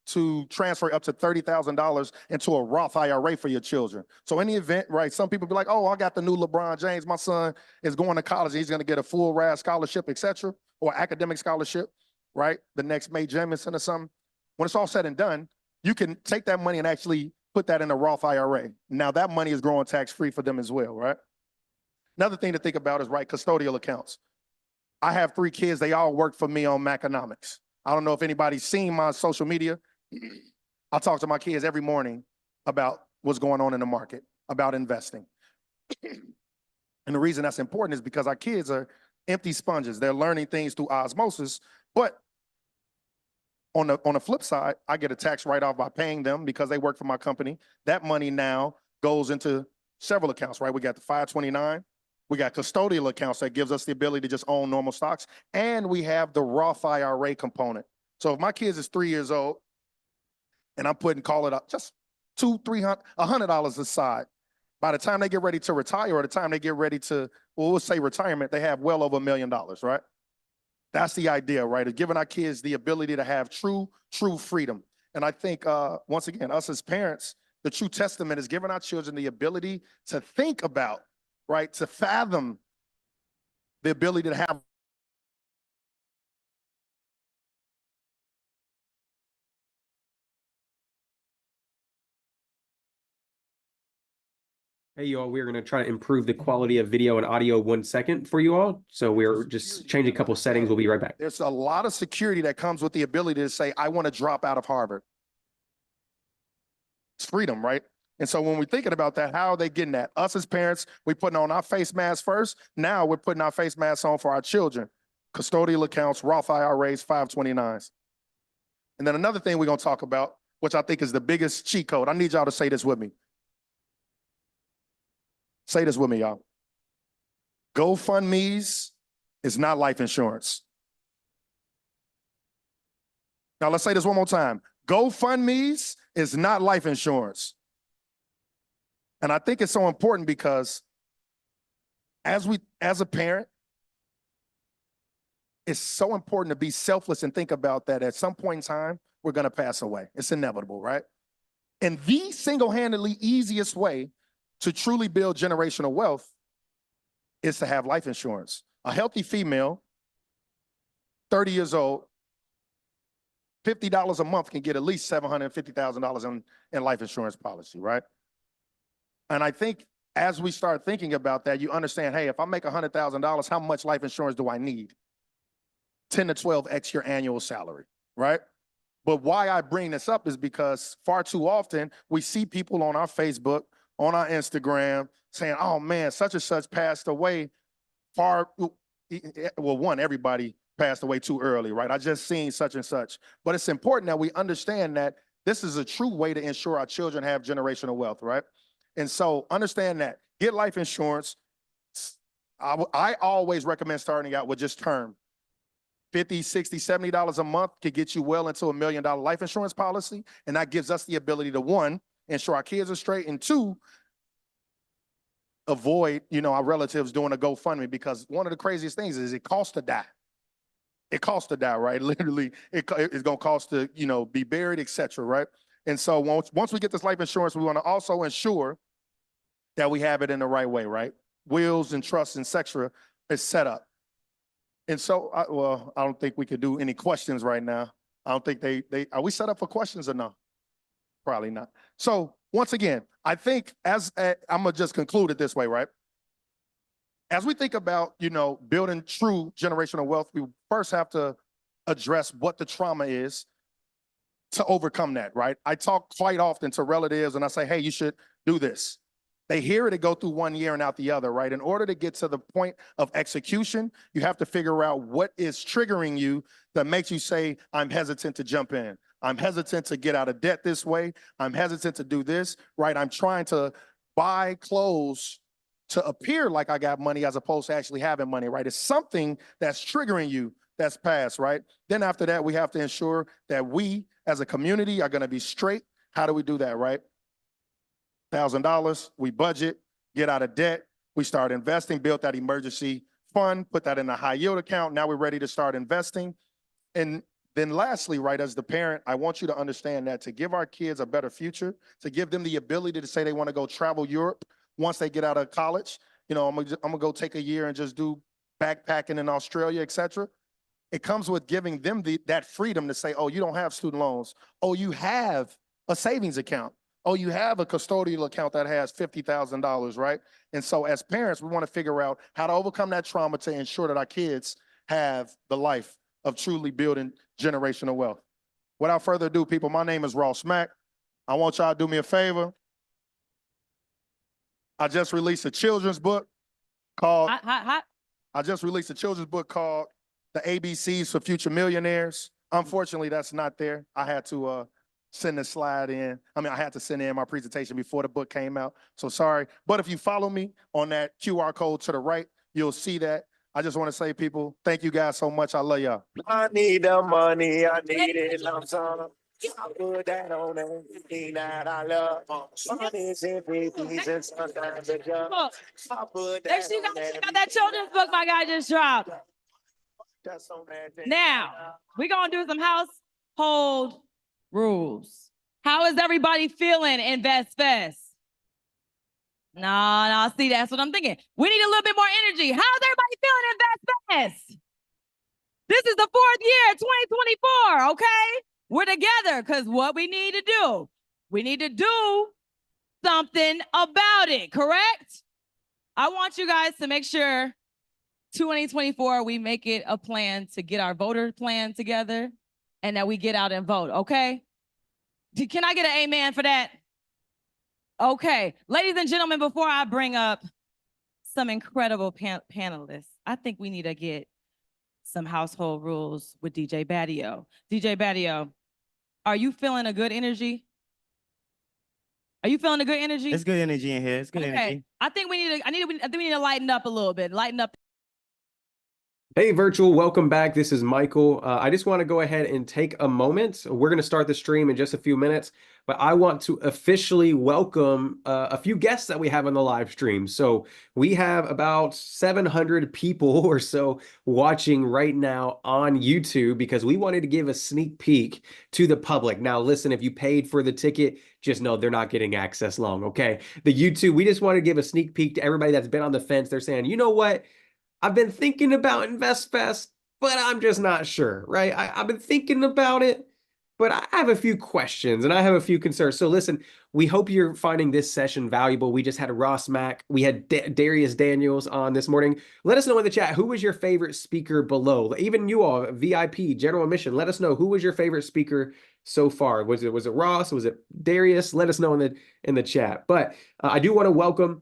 to transfer up to $30,000 into a Roth IRA for your children. So in the event, right, some people be like, oh, I got the new LeBron James. My son is going to college. He's going to get a full ride scholarship, et cetera, or academic scholarship, right? The next May Jemison or something. When it's all said and done, you can take that money and actually put that in a Roth IRA. Now that money is growing tax-free for them as well, right? Another thing to think about is, right, custodial accounts. I have 3 kids. They all work for me on Maconomics. I don't know if anybody's seen my social media. I talk to my kids every morning about what's going on in the market, about investing. And the reason that's important is because our kids are empty sponges. They're learning things through osmosis. But on the flip side, I get a tax write-off by paying them because they work for my company. That money now goes into several accounts, right? We got the 529. We got custodial accounts that gives us the ability to just own normal stocks. And we have the Roth IRA component. So if my kids is 3 years old and I'm call it up, just $200, $300, $100 aside, by the time they get ready to retire, or the time they get ready to, well, we'll say retirement, they have well over $1 million, right? That's the idea, right? Of giving our kids the ability to have true freedom. And I think, once again, us as parents, the true testament is giving our children the ability to think about, right? To fathom the ability to have. Hey, y'all, we're going to try to improve the quality of video and audio 1 second for you all. So we're just changing a couple settings. We'll be right back. There's a lot of security that comes with the ability to say, I want to drop out of Harvard. It's freedom, right? And so when we're thinking about that, how are they getting that? Us as parents, we're putting on our face masks first. Now we're putting our face masks on for our children. Custodial accounts, Roth IRAs, 529s. And then another thing we're going to talk about, which I think is the biggest cheat code. I need y'all to say this with me. Say this with me, y'all. GoFundMe's is not life insurance. Now, let's say this one more time. GoFundMe's is not life insurance. And I think it's so important because as a parent, it's so important to be selfless and think about that at some point in time, we're going to pass away. It's inevitable, right? And the single-handedly easiest way to truly build generational wealth is to have life insurance. A healthy female, 30 years old, $50 a month can get at least $750,000 in life insurance policy, right? And I think as we start thinking about that, you understand, hey, if I make $100,000, how much life insurance do I need? 10 to 12x your annual salary, right? But why I bring this up is because far too often we see people on our Facebook, on our Instagram saying, oh man, such and such passed away everybody passed away too early, right? I just seen such and such. But it's important that we understand that this is a true way to ensure our children have generational wealth, right? And so understand that. Get life insurance. I always recommend starting out with just term. $50, $60, $70 a month could get you well into $1 million life insurance policy. And that gives us the ability to, one, ensure our kids are straight, and two, avoid, our relatives doing a GoFundMe, because one of the craziest things is it costs to die. It costs to die, right? Literally, it's going to cost to, be buried, etc., right? And so once we get this life insurance, we want to also ensure that we have it in the right way, right? Wills and trusts, etc., is set up. And so, I don't think we could do any questions right now. I don't think are we set up for questions or no? Probably not. So once again, I think I'm gonna just conclude it this way, right? As we think about, building true generational wealth, we first have to address what the trauma is to overcome that, right? I talk quite often to relatives and I say, hey, you should do this. They hear it and go through 1 year and out the other, right? In order to get to the point of execution, you have to figure out what is triggering you that makes you say, I'm hesitant to jump in. I'm hesitant to get out of debt this way. I'm hesitant to do this, right? I'm trying to buy clothes to appear like I got money as opposed to actually having money, right? It's something that's triggering you that's past, right? Then after that, we have to ensure that we as a community are gonna be straight. How do we do that, right? $1,000, we budget, get out of debt, we start investing, build that emergency fund, put that in a high yield account. Now we're ready to start investing. And then lastly, right, as the parent, I want you to understand that to give our kids a better future, to give them the ability to say they want to go travel Europe once they get out of college, I'm gonna go take a year and just do backpacking in Australia, etc. It comes with giving them that freedom to say, oh, you don't have student loans. Oh, you have a savings account. Oh, you have a custodial account that has $50,000, right? And so as parents, we want to figure out how to overcome that trauma to ensure that our kids have the life of truly building generational wealth. Without further ado, people, my name is Ross Mack. I want y'all to do me a favor. I just released a children's book called The ABCs for Future Millionaires. Unfortunately, that's not there. I had to send a slide in. I had to send in my presentation before the book came out. So sorry. But if you follow me on that QR code to the right, you'll see that. I just want to say, people, thank you guys so much. I love y'all. I need the money, I need it lump sum. I put that on everything that I love. Money's in 50s and sometimes a jump. I put There that she on goes. Check out everything. that children's book my guy just dropped. That's on that thing. Now, we're going to do some household rules. How is everybody feeling in Invest Fest? No, see, that's what I'm thinking. We need a little bit more energy. How's everybody feeling in Invest Fest? This is the 4th year, 2024, okay? We're together because what we need to do something about it, correct? I want you guys to make sure 2024, we make it a plan to get our voter plan together and that we get out and vote, okay? Can I get an amen for that? Okay, ladies and gentlemen, before I bring up some incredible panelists, I think we need to get some household rules with DJ Badio. DJ Badio, are you feeling a good energy? Are you feeling the good energy? It's good energy in here. It's good Okay. energy. I think we need to lighten up a little bit. Lighten up. Hey, virtual, welcome back. This is Michael. I just want to go ahead and take a moment. We're going to start the stream in just a few minutes, but I want to officially welcome a few guests that we have on the live stream. So we have about 700 people or so watching right now on YouTube because we wanted to give a sneak peek to the public. Now, listen, if you paid for the ticket, just know they're not getting access long, okay? The YouTube, we just want to give a sneak peek to everybody that's been on the fence. They're saying, you know what? I've been thinking about InvestFest, but I'm just not sure, right? I've been thinking about it, but I have a few questions and I have a few concerns. So listen, we hope you're finding this session valuable. We just had Ross Mack. We had Darius Daniels on this morning. Let us know in the chat, who was your favorite speaker below? Even you all, VIP, general admission, let us know who was your favorite speaker so far. Was it Ross? Was it Darius? Let us know in the chat. But I do want to welcome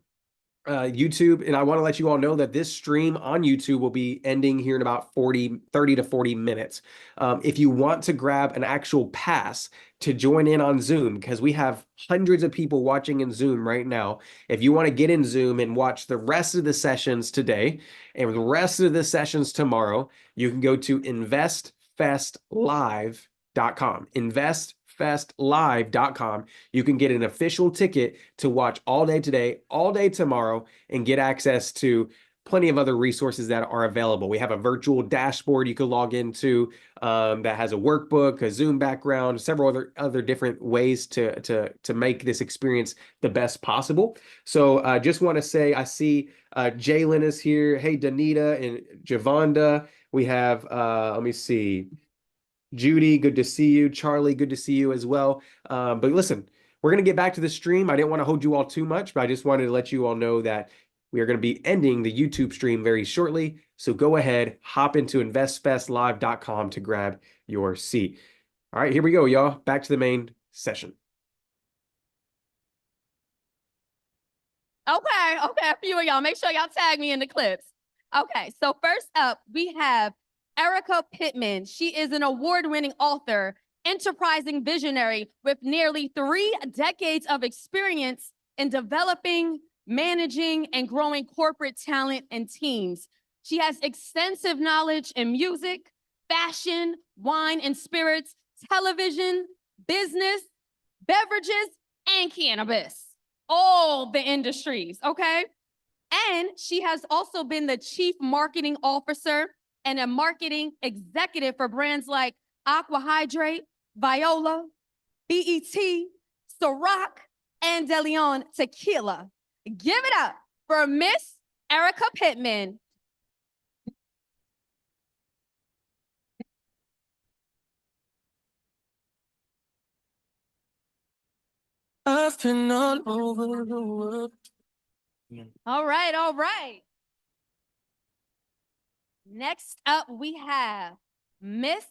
YouTube, and I want to let you all know that this stream on YouTube will be ending here in about 30 to 40 minutes. If you want to grab an actual pass to join in on Zoom, because we have hundreds of people watching in Zoom right now, if you want to get in Zoom and watch the rest of the sessions today and the rest of the sessions tomorrow, you can go to investfestlive.com. Investfestlive.com. You can get an official ticket to watch all day today, all day tomorrow, and get access to plenty of other resources that are available. We have a virtual dashboard you can log into that has a workbook, a Zoom background, several other different ways to make this experience the best possible. So just want to say, I see Jalen is here. Hey, Danita and Javonda. We have, let me see, Judy, good to see you. Charlie, good to see you as well. But listen, we're going to get back to the stream. I didn't want to hold you all too much, but I just wanted to let you all know that we are going to be ending the YouTube stream very shortly. So go ahead, hop into investfestlive.com to grab your seat. All right, here we go, y'all. Back to the main session. Okay, a few of y'all. Make sure y'all tag me in the clips. Okay, so first up, we have Erica Pittman. She is an award-winning author, enterprising visionary with nearly 3 decades of experience in developing, managing, and growing corporate talent and teams. She has extensive knowledge in music, fashion, wine and spirits, television, business, beverages, and cannabis. All the industries, okay? And she has also been the chief marketing officer and a marketing executive for brands like Aqua Hydrate, Viola, BET, Ciroc, and De Leon Tequila. Give it up for Miss Erica Pittman. I've been all over the world. All right. Next up, we have Miss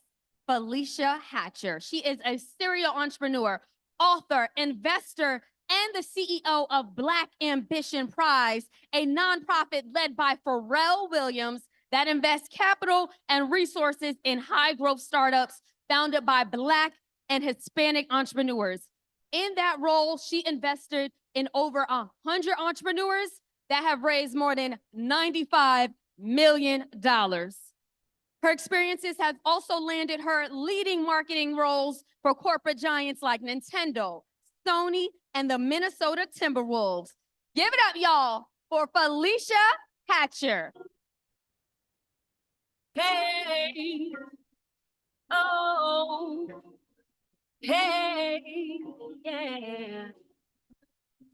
Felicia Hatcher. She is a serial entrepreneur, author, investor, and the CEO of Black Ambition Prize, a nonprofit led by Pharrell Williams that invests capital and resources in high-growth startups founded by Black and Hispanic entrepreneurs. In that role, she invested in over 100 entrepreneurs that have raised more than $95 million. Her experiences have also landed her leading marketing roles for corporate giants like Nintendo, Sony, and the Minnesota Timberwolves. Give it up, y'all, for Felicia Hatcher. Hey, oh, hey, yeah.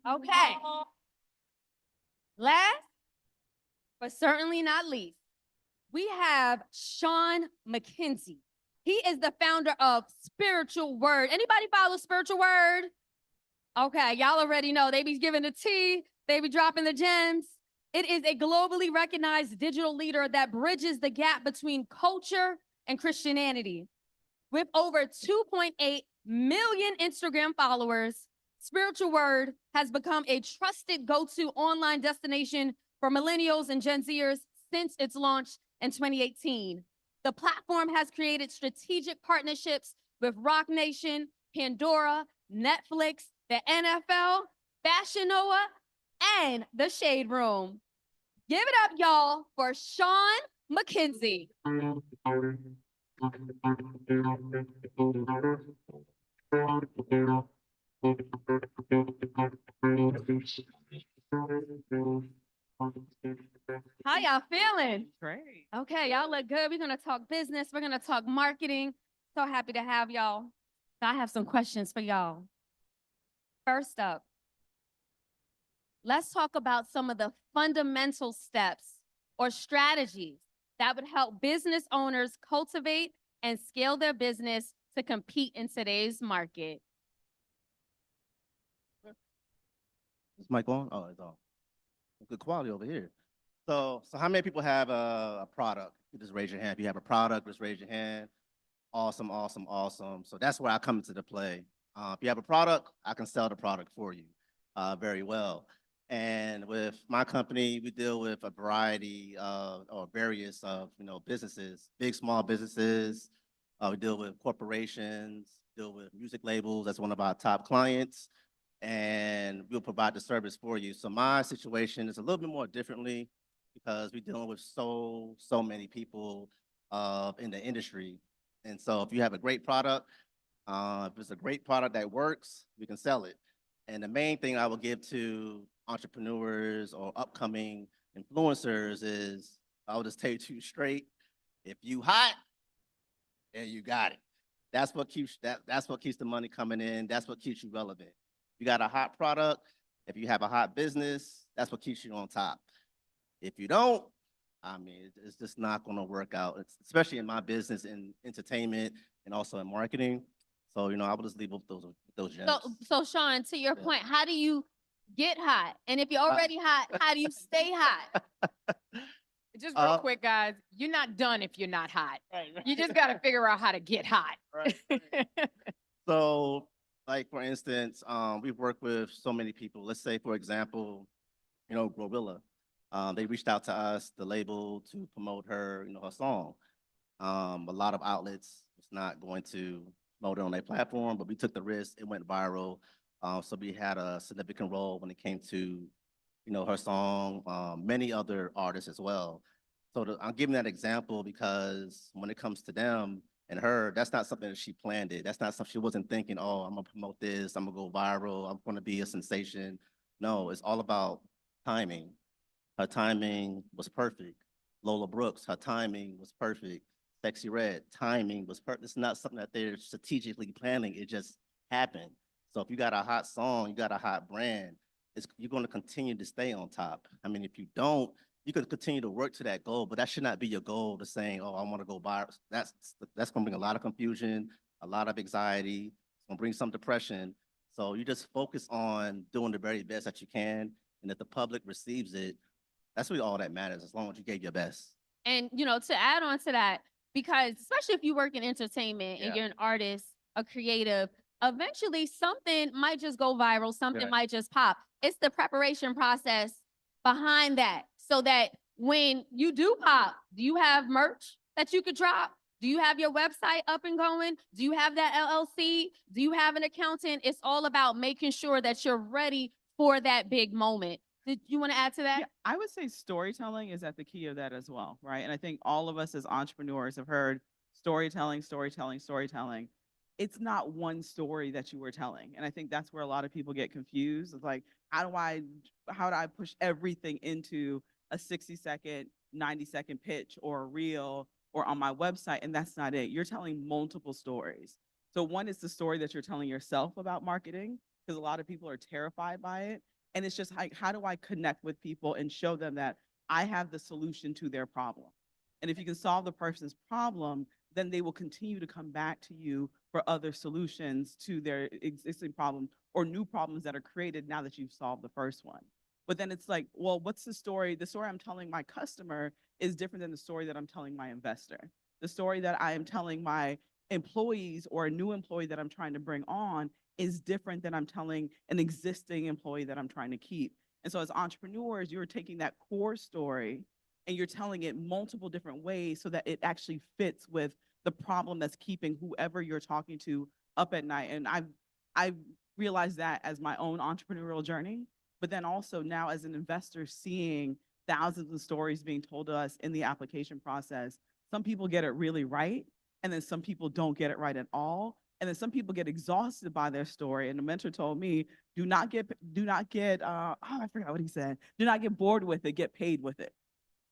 Okay. Last, but certainly not least, we have Sean McKenzie. He is the founder of Spiritual Word. Anybody follow Spiritual Word? Okay, y'all already know. They be giving the tea. They be dropping the gems. It is a globally recognized digital leader that bridges the gap between culture and Christianity. With over 2.8 million Instagram followers, Spiritual Word has become a trusted go-to online destination for millennials and Gen Zers since its launch in 2018. The platform has created strategic partnerships with Rock Nation, Pandora, Netflix, the NFL, Fashion Noah, and the Shade Room. Give it up, y'all, for Sean McKenzie. How y'all feeling? Great. Okay, y'all look good. We're gonna talk business. We're gonna talk marketing. So happy to have y'all. I have some questions for y'all. First up, let's talk about some of the fundamental steps or strategies that would help business owners cultivate and scale their business to compete in today's market. Is mic on? Oh, it's on. Good quality over here. So how many people have a product? You just raise your hand. If you have a product, just raise your hand. Awesome, awesome, awesome. So that's where I come into the play. If you have a product, I can sell the product for you very well. And with my company, we deal with a variety of or various of businesses, big, small businesses. We deal with corporations, deal with music labels. That's one of our top clients, and we'll provide the service for you. So my situation is a little bit more differently because we're dealing with so many people in the industry. And so if you have a great product, if it's a great product that works, we can sell it. And the main thing I will give to entrepreneurs or upcoming influencers is, I'll just tell you straight, if you hot, and you got it. That's what keeps the money coming in. That's what keeps you relevant. You got a hot product. If you have a hot business, that's what keeps you on top. If you don't, I mean, it's just not going to work out, especially in my business in entertainment and also in marketing. So, I will just leave with those gems. So Sean, to your point, how do you get hot? And if you're already hot, how do you stay hot? Just real quick, guys, you're not done if you're not hot. Right. You just got to figure out how to get hot. Right. So, like, for instance, we've worked with so many people. Let's say, for example, Gorilla. They reached out to us, the label, to promote her, her song. A lot of outlets was not going to promote it on their platform, but we took the risk. It went viral. So we had a significant role when it came to, her song, many other artists as well. So I'm giving that example because when it comes to them and her, that's not something that she planned it. That's not something she wasn't thinking, oh, I'm gonna promote this, I'm gonna go viral, I'm gonna be a sensation. No, it's all about timing. Her timing was perfect. Lola Brooks, her timing was perfect. Sexy Red, timing was perfect. It's not something that they're strategically planning. It just happened. So if you got a hot song, you got a hot brand, you're going to continue to stay on top. I mean, if you don't, you could continue to work to that goal, but that should not be your goal to saying, oh, I want to go viral. That's going to bring a lot of confusion, a lot of anxiety. It's going to bring some depression. So you just focus on doing the very best that you can. And if the public receives it, that's really all that matters, as long as you gave your best. And, to add on to that, because especially if you work in entertainment and you're an artist, a creative, eventually something might just go viral, something might just pop. It's the preparation process behind that, so that when you do pop, do you have merch that you could drop? Do you have your website up and going? Do you have that LLC? Do you have an accountant? It's all about making sure that you're ready for that big moment. Did you want to add to that? Yeah, I would say storytelling is at the key of that as well, right? And I think all of us as entrepreneurs have heard storytelling, storytelling, storytelling. It's not one story that you were telling. And I think that's where a lot of people get confused. It's like, how do I push everything into a 60-second, 90-second pitch or a reel or on my website? And that's not it. You're telling multiple stories. So one is the story that you're telling yourself about marketing, because a lot of people are terrified by it. And it's just like, how do I connect with people and show them that I have the solution to their problem? And if you can solve the person's problem, then they will continue to come back to you for other solutions to their existing problem or new problems that are created now that you've solved the first one. But then it's like, well, what's the story? The story I'm telling my customer is different than the story that I'm telling my investor. The story that I am telling my employees or a new employee that I'm trying to bring on is different than I'm telling an existing employee that I'm trying to keep. And so as entrepreneurs, you're taking that core story and you're telling it multiple different ways so that it actually fits with the problem that's keeping whoever you're talking to up at night. And I've realized that as my own entrepreneurial journey, but then also now as an investor seeing thousands of stories being told to us in the application process. Some people get it really right, and then some people don't get it right at all. And then some people get exhausted by their story. And the mentor told me, do not get, I forgot what he said. Do not get bored with it, get paid with it.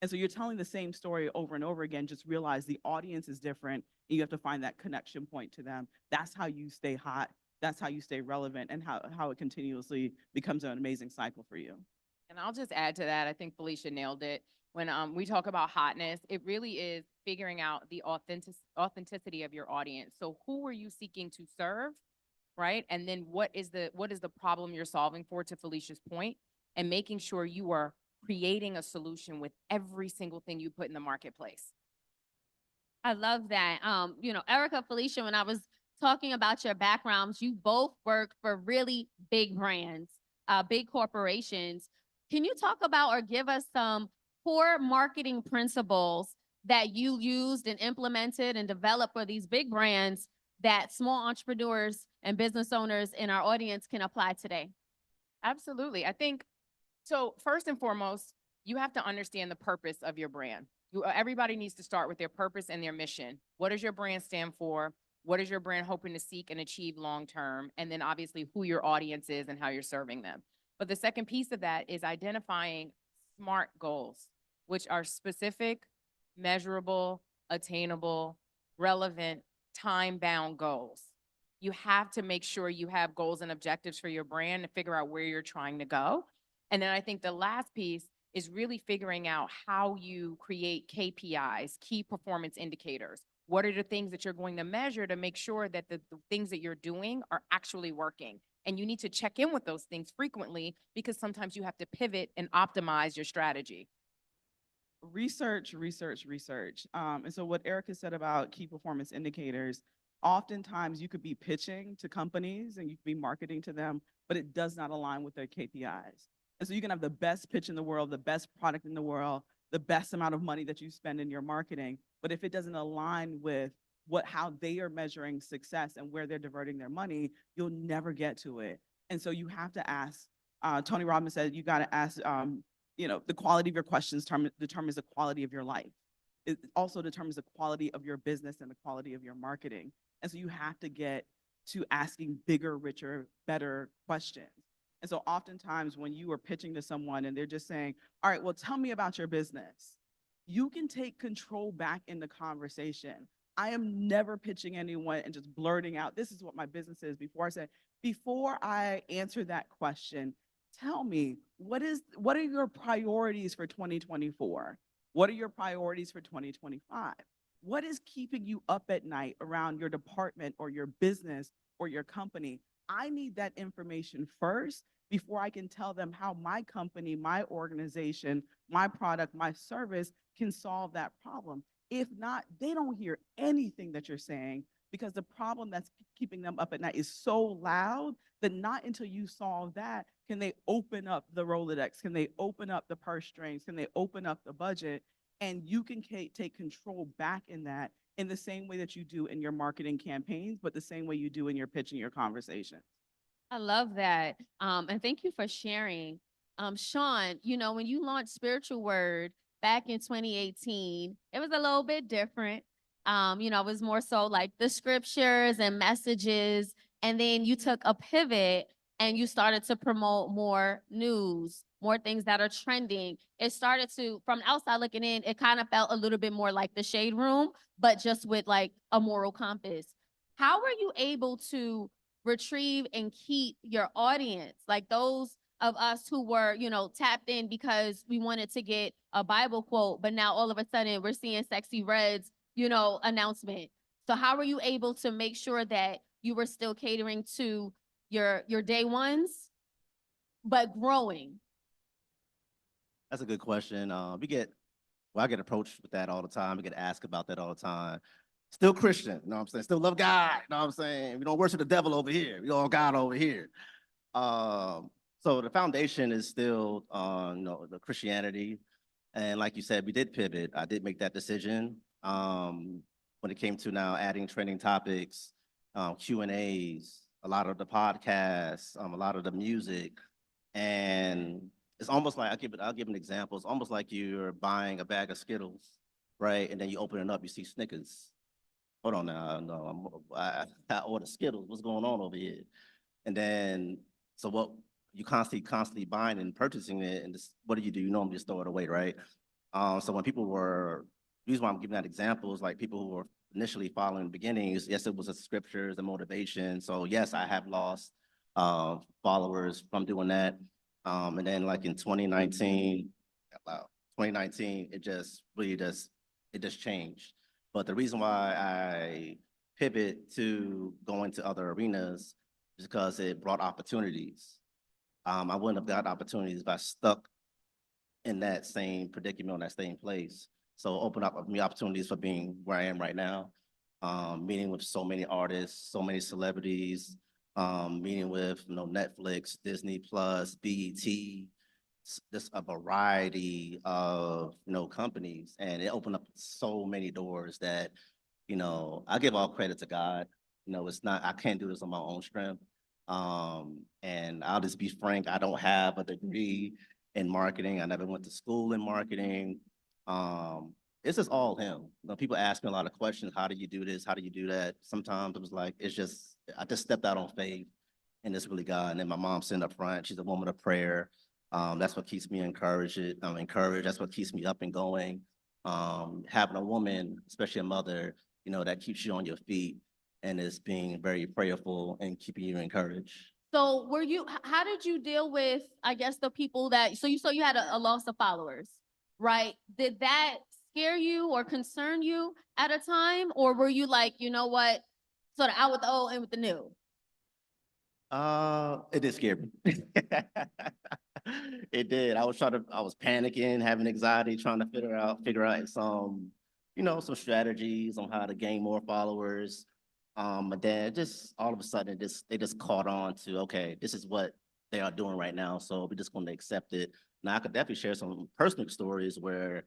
And so you're telling the same story over and over again, just realize the audience is different. And you have to find that connection point to them. That's how you stay hot. That's how you stay relevant, and how it continuously becomes an amazing cycle for you. And I'll just add to that. I think Felicia nailed it. When we talk about hotness, it really is figuring out the authenticity of your audience. So who are you seeking to serve, right? And then what is the problem you're solving for, to Felicia's point, and making sure you are creating a solution with every single thing you put in the marketplace. I love that. You know, Erica, Felicia, when I was talking about your backgrounds, you both work for really big brands, big corporations. Can you talk about or give us some core marketing principles that you used and implemented and developed for these big brands that small entrepreneurs and business owners in our audience can apply today? Absolutely. I think, so first and foremost, you have to understand the purpose of your brand. Everybody needs to start with their purpose and their mission. What does your brand stand for? What is your brand hoping to seek and achieve long-term? And then obviously who your audience is and how you're serving them. But the second piece of that is identifying SMART goals, which are specific, measurable, attainable, relevant, time-bound goals. You have to make sure you have goals and objectives for your brand to figure out where you're trying to go. And then I think the last piece is really figuring out how you create KPIs, key performance indicators. What are the things that you're going to measure to make sure that the things that you're doing are actually working? And you need to check in with those things frequently, because sometimes you have to pivot and optimize your strategy. Research. And so what Erica said about key performance indicators, oftentimes you could be pitching to companies and you could be marketing to them, but it does not align with their KPIs. And so you can have the best pitch in the world, the best product in the world, the best amount of money that you spend in your marketing, but if it doesn't align with how they are measuring success and where they're diverting their money, you'll never get to it. And so you have to ask, Tony Robbins said, you got to ask, you know, the quality of your questions determines the quality of your life. It also determines the quality of your business and the quality of your marketing. And so you have to get to asking bigger, richer, better questions. And so oftentimes when you are pitching to someone and they're just saying, all right, well, tell me about your business, you can take control back in the conversation. I am never pitching anyone and just blurting out, this is what my business is, before I answer that question, tell me, what are your priorities for 2024? What are your priorities for 2025? What is keeping you up at night around your department or your business or your company? I need that information first before I can tell them how my company, my organization, my product, my service can solve that problem. If not, they don't hear anything that you're saying, because the problem that's keeping them up at night is so loud that not until you solve that can they open up the Rolodex, can they open up the purse strings, can they open up the budget, and you can take control back in that in the same way that you do in your marketing campaigns, but the same way you do in your pitch and your conversation. I love that. And thank you for sharing. Sean, you know, when you launched Spiritual Word back in 2018, it was a little bit different. You know, it was more so like the scriptures and messages. And then you took a pivot and you started to promote more news, more things that are trending. It started to, from outside looking in, it kind of felt a little bit more like the Shade Room, but just with like a moral compass. How were you able to retrieve and keep your audience, like those of us who were, you know, tapped in because we wanted to get a Bible quote, but now all of a sudden we're seeing Sexy Red's, you know, announcement. So how were you able to make sure that you were still catering to your day ones, but growing? That's a good question. I get approached with that all the time. We get asked about that all the time. Still Christian, you know what I'm saying? Still love God, you know what I'm saying? We don't worship the devil over here. We all God over here. So the foundation is still, you know, the Christianity. And like you said, we did pivot. I did make that decision. When it came to now adding trending topics, Q&As, a lot of the podcasts, a lot of the music, and it's almost like I'll give an example. It's almost like you're buying a bag of Skittles, right? And then you open it up, you see Snickers. Hold on now, no, I ordered Skittles. What's going on over here? And then, so what you constantly buying and purchasing it, and this, what do? You normally just throw it away, right? So when people were, the reason why I'm giving that example is like people who were initially following the beginnings, yes, it was the scriptures, the motivation. So yes, I have lost followers from doing that. And then like in 2019, wow, 2019, it just really it just changed. But the reason why I pivot to going to other arenas is because it brought opportunities. I wouldn't have got opportunities if I stuck in that same predicament, that same place. So open up me opportunities for being where I am right now, meeting with so many artists, so many celebrities, meeting with Netflix, Disney Plus, BET, just a variety of companies, and it opened up so many doors that I give all credit to God. It's not, I can't do this on my own strength. And I'll just be frank, I don't have a degree in marketing. I never went to school in marketing. It's just all him. People ask me a lot of questions. How do you do this? How do you do that? Sometimes it was like, I just stepped out on faith, and it's really God. And then my mom sitting up front, she's a woman of prayer. That's what keeps me encouraged. That's what keeps me up and going. Having a woman, especially a mother, that keeps you on your feet and is being very prayerful and keeping you encouraged. So how did you deal with, I guess, the people that, so you had a loss of followers, right? Did that scare you or concern you at a time? Or were you like, you know what, sort of out with the old and with the new? It did scare me. It did. I was panicking, having anxiety, trying to figure out some strategies on how to gain more followers. But then just all of a sudden, they just caught on to, okay, this is what they are doing right now, so we're just going to accept it. Now, I could definitely share some personal stories where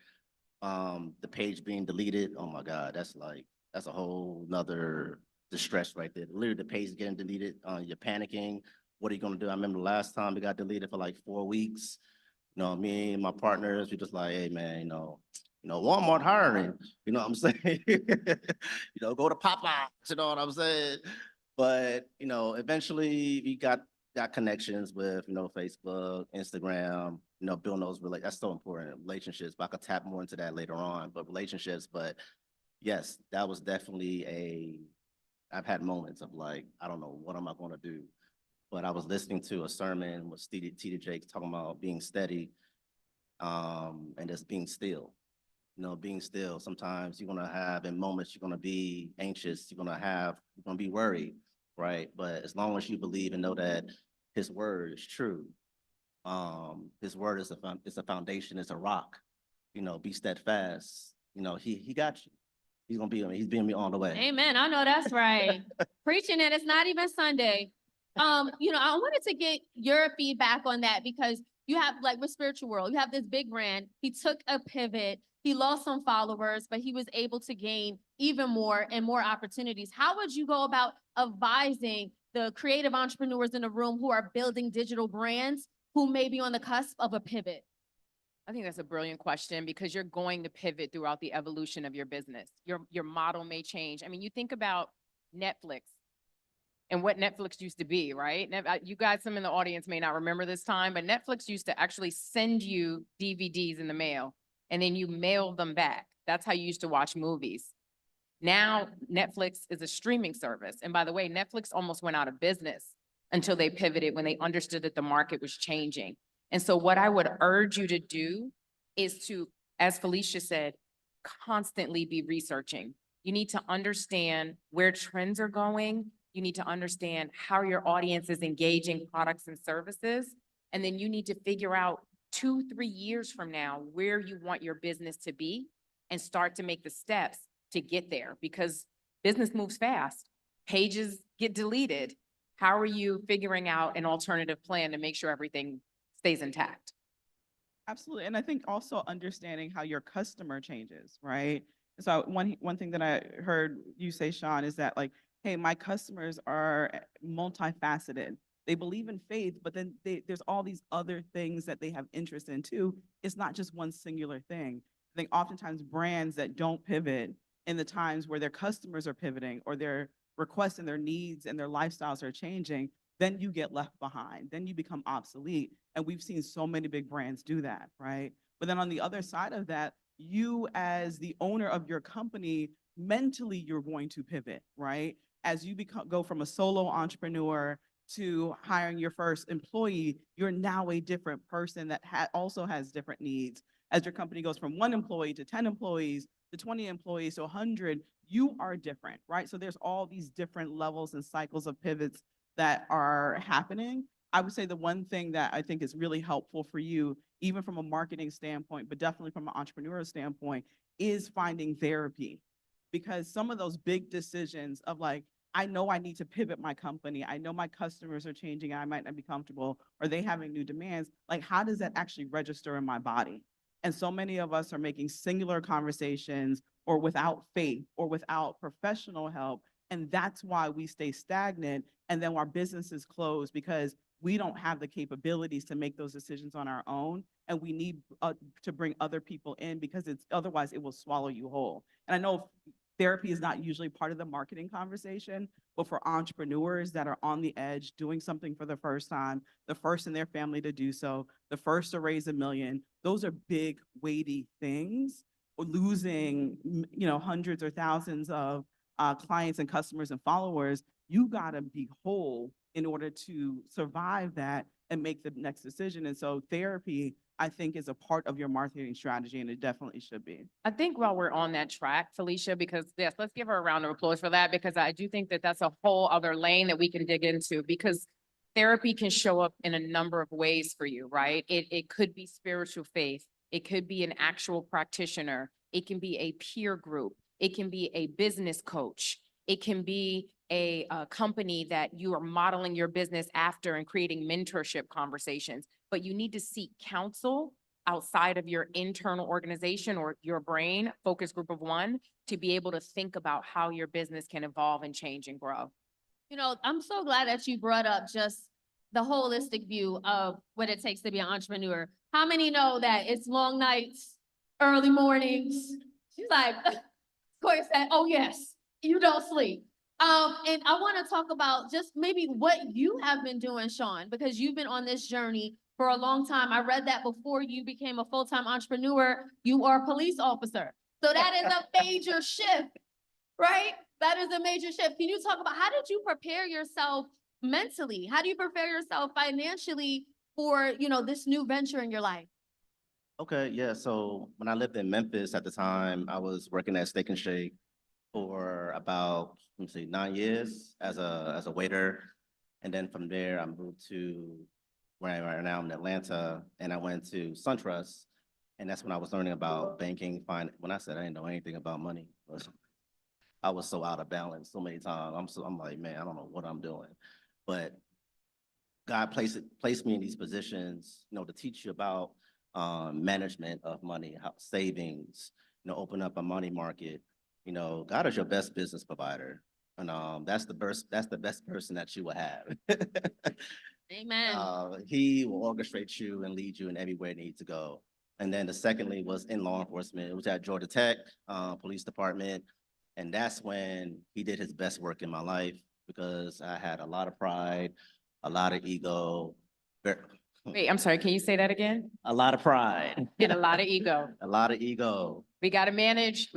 the page being deleted. Oh my God, that's a whole nother distress right there. Literally, the page getting deleted. You're panicking. What are you gonna do? I remember the last time it got deleted for like 4 weeks. Me and my partners, we just like, hey man, Walmart hiring. You know what I'm saying? Go to Popeyes. You know what I'm saying? But eventually we got connections with Facebook, Instagram. Building those relationships. That's so important. Relationships. But I could tap more into that later on. But relationships. But yes, that was definitely I've had moments of like, I don't know, what am I going to do? But I was listening to a sermon with T.D. Jakes talking about being steady, and just being still. Being still. Sometimes you're gonna have in moments you're gonna be anxious. You're gonna be worried, right? But as long as you believe and know that His word is true, His word is a foundation, it's a rock. Be steadfast. He got you. He's being me all the way. Amen. I know that's right. Preaching it. It's not even Sunday. I wanted to get your feedback on that because you have, like, with Spiritual World, you have this big brand. He took a pivot. He lost some followers, but he was able to gain even more and more opportunities. How would you go about advising the creative entrepreneurs in the room who are building digital brands who may be on the cusp of a pivot? I think that's a brilliant question because you're going to pivot throughout the evolution of your business. Your model may change. I mean, you think about Netflix and what Netflix used to be, right? You guys, some in the audience may not remember this time, but Netflix used to actually send you DVDs in the mail and then you mail them back. That's how you used to watch movies. Now, Netflix is a streaming service. And by the way, Netflix almost went out of business until they pivoted when they understood that the market was changing. And so what I would urge you to do is to, as Felicia said, constantly be researching. You need to understand where trends are going. You need to understand how your audience is engaging products and services. And then you need to figure out 2-3 years from now where you want your business to be and start to make the steps to get there because business moves fast. Pages get deleted. How are you figuring out an alternative plan to make sure everything stays intact? Absolutely. And I think also understanding how your customer changes, right? So one thing that I heard you say, Sean, is that like hey, my customers are multifaceted. They believe in faith, but then there's all these other things that they have interest in too. It's not just one singular thing. I think oftentimes brands that don't pivot in the times where their customers are pivoting or their requests and their needs and their lifestyles are changing, then you get left behind. Then you become obsolete. And we've seen so many big brands do that, right? But then on the other side of that, you as the owner of your company, mentally you're going to pivot, right? As you go from a solo entrepreneur to hiring your first employee, you're now a different person that also has different needs. As your company goes from 1 employee to 10 employees to 20 employees to 100, you are different, right? So there's all these different levels and cycles of pivots that are happening. I would say the one thing that I think is really helpful for you, even from a marketing standpoint, but definitely from an entrepreneurial standpoint, is finding therapy. Because some of those big decisions of like, I know I need to pivot my company. I know my customers are changing. I might not be comfortable, or they having new demands. Like, how does that actually register in my body? And so many of us are making singular conversations or without faith or without professional help. And that's why we stay stagnant. And then our businesses close because we don't have the capabilities to make those decisions on our own. And we need to bring other people in because otherwise it will swallow you whole. And I know therapy is not usually part of the marketing conversation, but for entrepreneurs that are on the edge, doing something for the first time, the first in their family to do so, the first to raise $1 million, those are big, weighty things. Or losing, hundreds or thousands of clients and customers and followers, you gotta be whole in order to survive that and make the next decision. And so therapy, I think, is a part of your marketing strategy, and it definitely should be. I think while we're on that track, Felicia, because yes, let's give her a round of applause for that, because I do think that that's a whole other lane that we can dig into, because therapy can show up in a number of ways for you, right? It could be spiritual faith. It could be an actual practitioner. It can be a peer group. It can be a business coach. It can be a company that you are modeling your business after and creating mentorship conversations. But you need to seek counsel outside of your internal organization or your brain, focus group of 1, to be able to think about how your business can evolve and change and grow. I'm so glad that you brought up just the holistic view of what it takes to be an entrepreneur. How many know that it's long nights, early mornings? She's like, Corey said, oh yes, you don't sleep. And I want to talk about just maybe what you have been doing, Sean, because you've been on this journey for a long time. I read that before you became a full-time entrepreneur, you are a police officer. So that is a major shift, right? That is a major shift. Can you talk about how did you prepare yourself mentally? How do you prepare yourself financially for, this new venture in your life? Okay, yeah. So when I lived in Memphis at the time, I was working at Steak and Shake for about, 9 years as a waiter. And then from there, I moved to where I am right now in Atlanta, and I went to SunTrust. And that's when I was learning about banking, when I said I didn't know anything about money, I was so out of balance so many times. I'm like, man, I don't know what I'm doing. But God placed me in these positions, to teach you about management of money, how savings, open up a money market. God is your best business provider. And that's the best person that you will have. Amen. He will orchestrate you and lead you in everywhere you need to go. And then the secondly was in law enforcement. It was at Georgia Tech Police Department. And that's when he did his best work in my life, because I had a lot of pride, a lot of ego. Wait, I'm sorry, can you say that again? A lot of pride. And a lot of ego. A lot of ego. We got to manage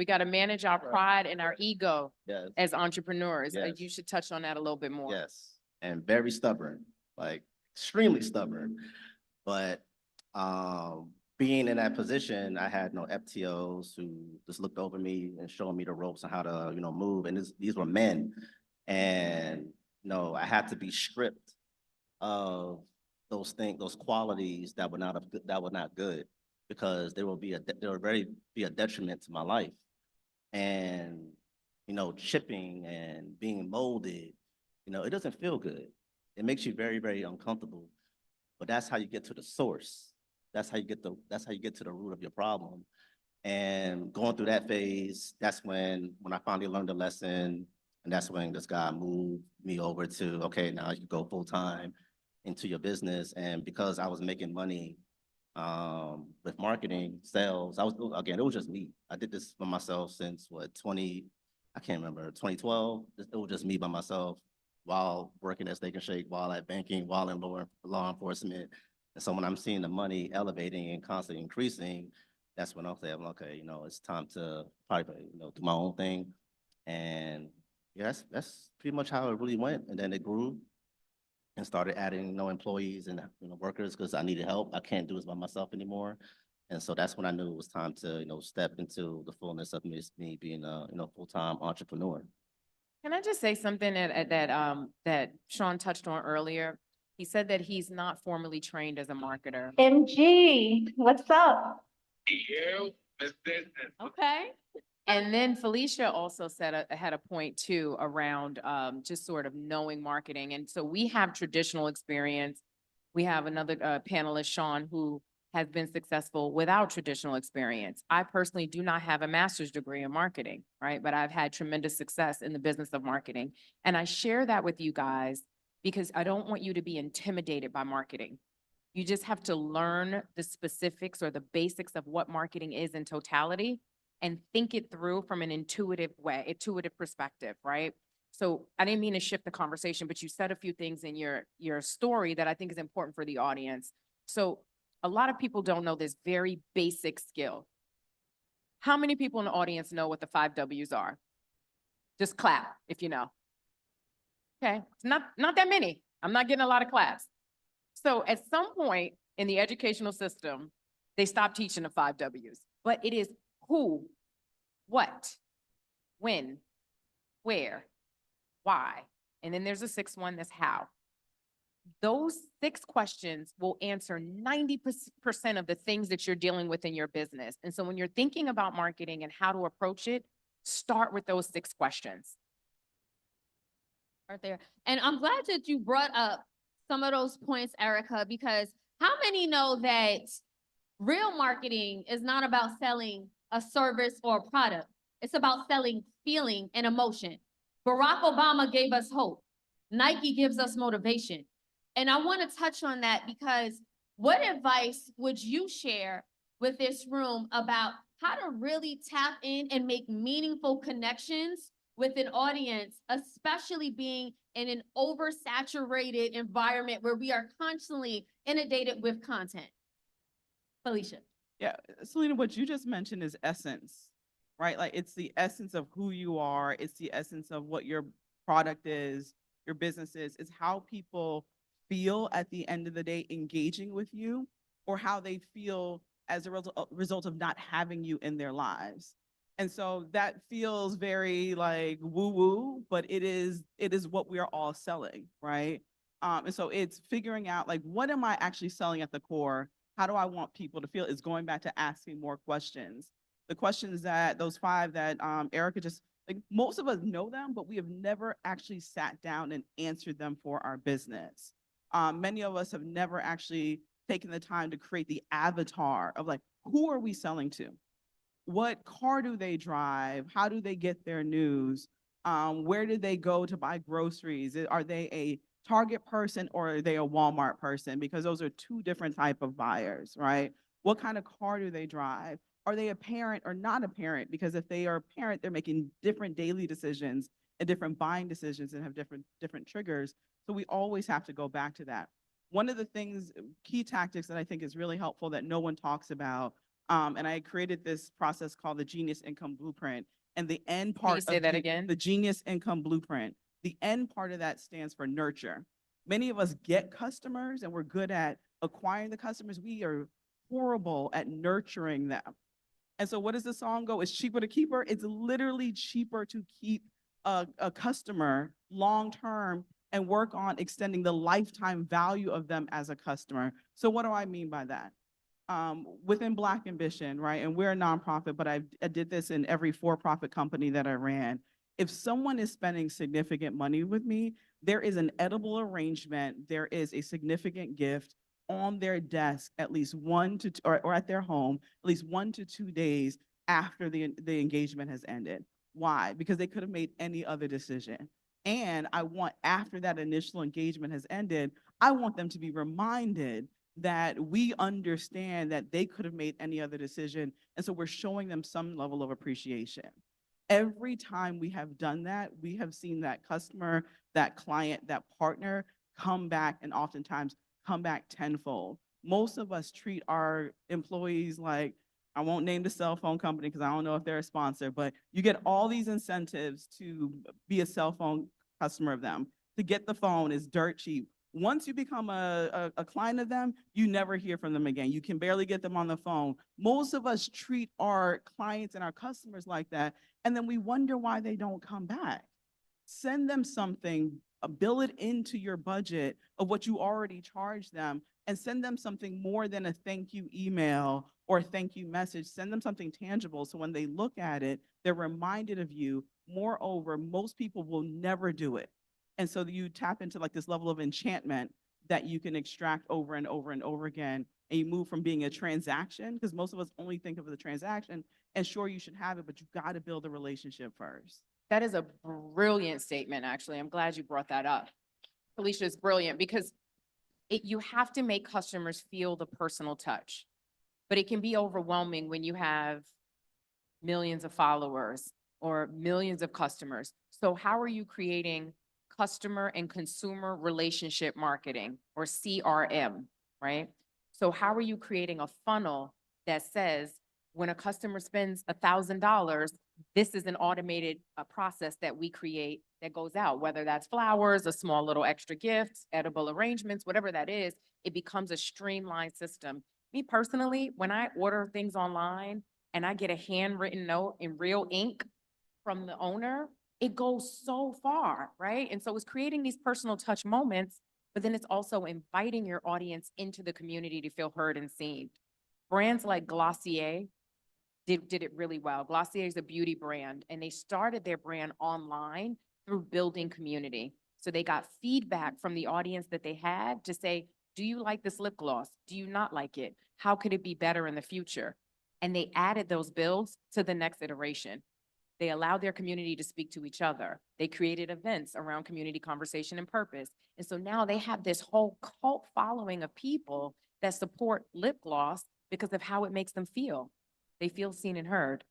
our pride and our ego Yes. as entrepreneurs. Yes. You should touch on that a little bit more. Yes. And very stubborn, like extremely stubborn. But being in that position, I had no FTOs who just looked over me and showed me the ropes on how to, move. And these were men. And, I had to be stripped of those things, those qualities that were not good, because there will already be a detriment to my life. And, chipping and being molded, it doesn't feel good. It makes you very, very uncomfortable. But that's how you get to the source. That's how you get to the root of your problem. And going through that phase, that's when I finally learned the lesson, And that's when this guy moved me over to, okay, now you go full time into your business. And because I was making money with marketing, sales, again, it was just me. I did this for myself since I can't remember, 2012. It was just me by myself while working at Steak and Shake, while at banking, while in law enforcement. And so when I'm seeing the money elevating and constantly increasing, that's when I'm saying, okay, it's time to probably, do my own thing. And yeah, that's pretty much how it really went. And then it grew and started adding, employees and, workers, because I needed help. I can't do this by myself anymore. And so that's when I knew it was time to, step into the fullness of me being a, full-time entrepreneur. Can I just say something that Sean touched on earlier? He said that he's not formally trained as a marketer. MG, what's up? Okay. And then Felicia also had a point too around just sort of knowing marketing. And so we have traditional experience. We have another panelist, Sean, who has been successful without traditional experience. I personally do not have a master's degree in marketing, right? But I've had tremendous success in the business of marketing. And I share that with you guys because I don't want you to be intimidated by marketing. You just have to learn the specifics or the basics of what marketing is in totality and think it through from an intuitive perspective, right? So I didn't mean to shift the conversation, but you said a few things in your story that I think is important for the audience. So a lot of people don't know this very basic skill. How many people in the audience know what the 5 W's are? Just clap if you know. Okay, it's not that many. I'm not getting a lot of claps. So at some point in the educational system, they stopped teaching the 5 W's, but it is who, what, when, where, why. And then there's a 6th one, that's how. Those 6 questions will answer 90% of the things that you're dealing with in your business. And so when you're thinking about marketing and how to approach it, start with those 6 questions. Right there. And I'm glad that you brought up some of those points, Erica, because how many know that real marketing is not about selling a service or a product? It's about selling feeling and emotion. Barack Obama gave us hope. Nike gives us motivation. And I want to touch on that because what advice would you share with this room about how to really tap in and make meaningful connections with an audience, especially being in an oversaturated environment where we are constantly inundated with content? Felicia. Yeah, Selena, what you just mentioned is essence, right? Like it's the essence of who you are. It's the essence of what your product is, your business is. It's how people feel at the end of the day engaging with you, or how they feel as a result of not having you in their lives. And so that feels very like woo-woo, but it is what we are all selling, right? And so it's figuring out like, what am I actually selling at the core? How do I want people to feel? Is going back to asking more questions. The questions that those 5 that Erica just, like most of us know them, but we have never actually sat down and answered them for our business. Many of us have never actually taken the time to create the avatar of like, who are we selling to? What car do they drive? How do they get their news? Where do they go to buy groceries? Are they a Target person or are they a Walmart person? Because those are 2 different type of buyers, right? What kind of car do they drive? Are they a parent or not a parent? Because if they are a parent, they're making different daily decisions and different buying decisions and have different triggers. So we always have to go back to that. One of the things, key tactics that I think is really helpful that no one talks about, and I created this process called the Genius Income Blueprint. And the end part Can you say that again? The Genius Income Blueprint, the end part of that stands for nurture. Many of us get customers and we're good at acquiring the customers. We are horrible at nurturing them. And so what does the song go? It's cheaper to keep her. It's literally cheaper to keep a customer long-term and work on extending the lifetime value of them as a customer. So what do I mean by that? Within Black Ambition, right? And we're a nonprofit, but I did this in every for-profit company that I ran. If someone is spending significant money with me, there is an edible arrangement, there is a significant gift on their desk at least 1 to or at their home, at least 1 to 2 days after the engagement has ended. Why? Because they could have made any other decision. And I want, after that initial engagement has ended, I want them to be reminded that we understand that they could have made any other decision. And so we're showing them some level of appreciation. Every time we have done that, we have seen that customer, that client, that partner come back, and oftentimes come back tenfold. Most of us treat our employees like, I won't name the cell phone company because I don't know if they're a sponsor, but you get all these incentives to be a cell phone customer of them. To get the phone is dirt cheap. Once you become a client of them, you never hear from them again. You can barely get them on the phone. Most of us treat our clients and our customers like that, and then we wonder why they don't come back. Send them something, bill it into your budget of what you already charge them, and send them something more than a thank you email or thank you message. Send them something tangible so when they look at it, they're reminded of you. Moreover, most people will never do it. And so you tap into like this level of enchantment that you can extract over and over and over again. And you move from being a transaction, because most of us only think of the transaction, and sure, you should have it, but you got to build a relationship first. That is a brilliant statement, actually. I'm glad you brought that up. Felicia is brilliant because you have to make customers feel the personal touch, but it can be overwhelming when you have millions of followers or millions of customers. So how are you creating customer and consumer relationship marketing, or CRM, right? So how are you creating a funnel that says when a customer spends $1,000, this is an automated process that we create that goes out, whether that's flowers, a small little extra gift, edible arrangements, whatever that is, it becomes a streamlined system. Me personally, when I order things online and I get a handwritten note in real ink from the owner, it goes so far, right? And so it's creating these personal touch moments, but then it's also inviting your audience into the community to feel heard and seen. Brands like Glossier did it really well. Glossier is a beauty brand, and they started their brand online through building community. So they got feedback from the audience that they had to say, do you like this lip gloss? Do you not like it? How could it be better in the future? And they added those builds to the next iteration. They allowed their community to speak to each other. They created events around community conversation and purpose. And so now they have this whole cult following of people that support lip gloss because of how it makes them feel. They feel seen and heard.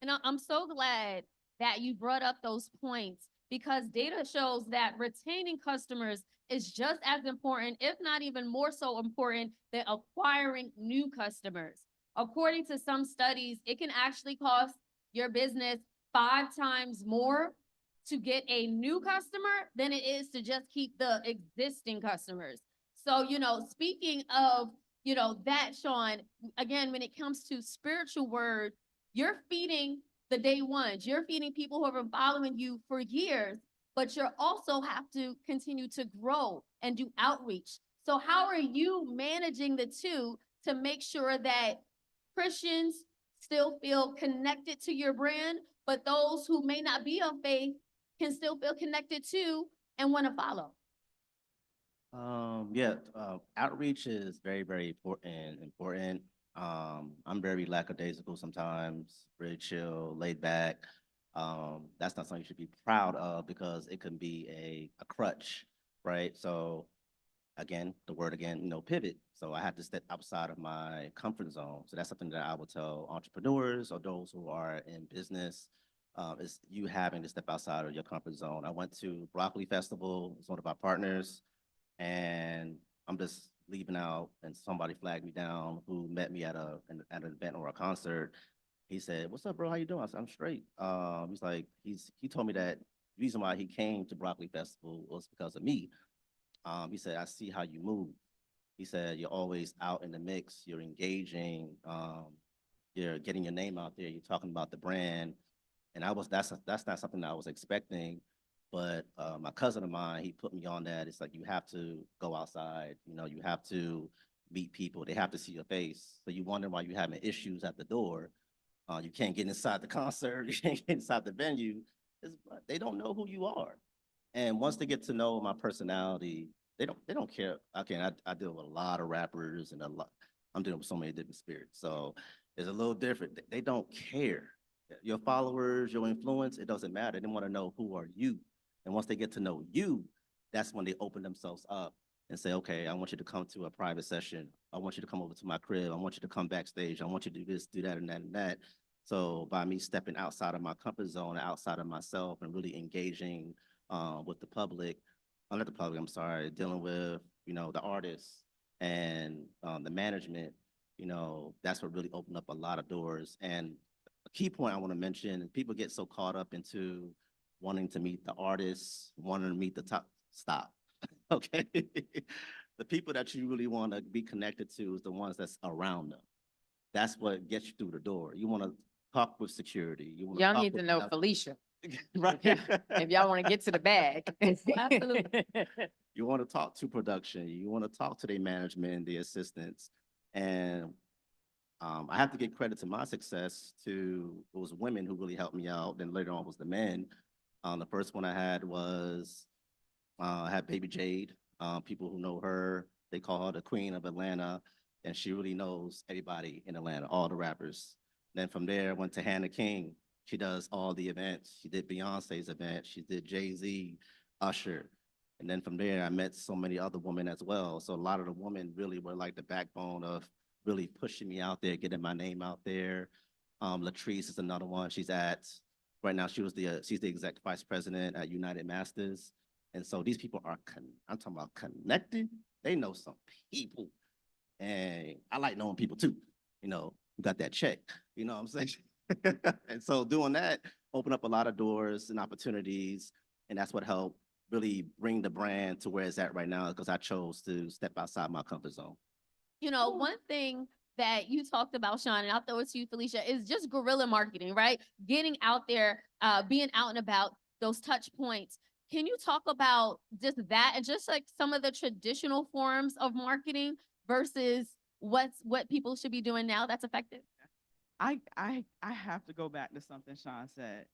And I'm so glad that you brought up those points, because data shows that retaining customers is just as important, if not even more so important, than acquiring new customers. According to some studies, it can actually cost your business 5 times more to get a new customer than it is to just keep the existing customers. So, speaking of, that, Sean, again, when it comes to spiritual word, you're feeding the day ones. You're feeding people who have been following you for years, but you also have to continue to grow and do outreach. So how are you managing the two to make sure that Christians still feel connected to your brand, but those who may not be of faith can still feel connected to and want to follow? Outreach is very, very important. I'm very lackadaisical sometimes, very chill, laid back. That's not something you should be proud of because it can be a crutch, right? So again, pivot. So I have to step outside of my comfort zone. So that's something that I will tell entrepreneurs or those who are in business, is you having to step outside of your comfort zone. I went to Broccoli Festival, it's one of our partners, and I'm just leaving out, and somebody flagged me down who met me at an event or a concert. He said, "What's up, bro? How you doing?" I said, "I'm straight." He's like, he told me that the reason why he came to Broccoli Festival was because of me. He said, "I see how you move." He said, "You're always out in the mix. You're engaging. You're getting your name out there. You're talking about the brand." And that's not something that I was expecting. But my cousin of mine, he put me on that. It's like you have to go outside. You have to meet people. They have to see your face. So you wonder why you're having issues at the door. You can't get inside the concert. You can't get inside the venue. They don't know who you are. And once they get to know my personality, they don't care. Again, I deal with a lot of rappers and I'm dealing with so many different spirits. So it's a little different. They don't care. Your followers, your influence, it doesn't matter. They want to know who are you. And once they get to know you, that's when they open themselves up and say, okay, I want you to come to a private session. I want you to come over to my crib. I want you to come backstage. I want you to do this, do that, and that, and that. So by me stepping outside of my comfort zone, outside of myself, and really engaging with the public, not the public, I'm sorry, dealing with, the artists and the management, that's what really opened up a lot of doors. And a key point I want to mention, people get so caught up into wanting to meet the artists, wanting to meet the top. Stop. Okay. The people that you really want to be connected to is the ones that's around them. That's what gets you through the door. You want to talk with security. You want Y'all talk need to with know Felicia. right. If y'all want to get to the bag. Absolutely. You want to talk to production. You want to talk to their management, the assistants. And I have to give credit to my success to those women who really helped me out. Then later on was the men. The first one I had was, I had Baby Jade. People who know her, they call her the Queen of Atlanta. And she really knows everybody in Atlanta, all the rappers. Then from there, I went to Hannah King. She does all the events. She did Beyonce's event. She did Jay-Z, Usher. And then from there, I met so many other women as well. So a lot of the women really were like the backbone of really pushing me out there, getting my name out there. Latrice is another one. Right now, she's the exec vice president at United Masters. And so these people are, I'm talking about connected. They know some people. And I like knowing people too. You got that check. You know what I'm saying? And so doing that opened up a lot of doors and opportunities. And that's what helped really bring the brand to where it's at right now, because I chose to step outside my comfort zone. One thing that you talked about, Sean, and I'll throw it to you, Felicia, is just guerrilla marketing, right? Getting out there, being out and about, those touch points. Can you talk about just that and just like some of the traditional forms of marketing versus what people should be doing now that's effective? I have to go back to something Sean said.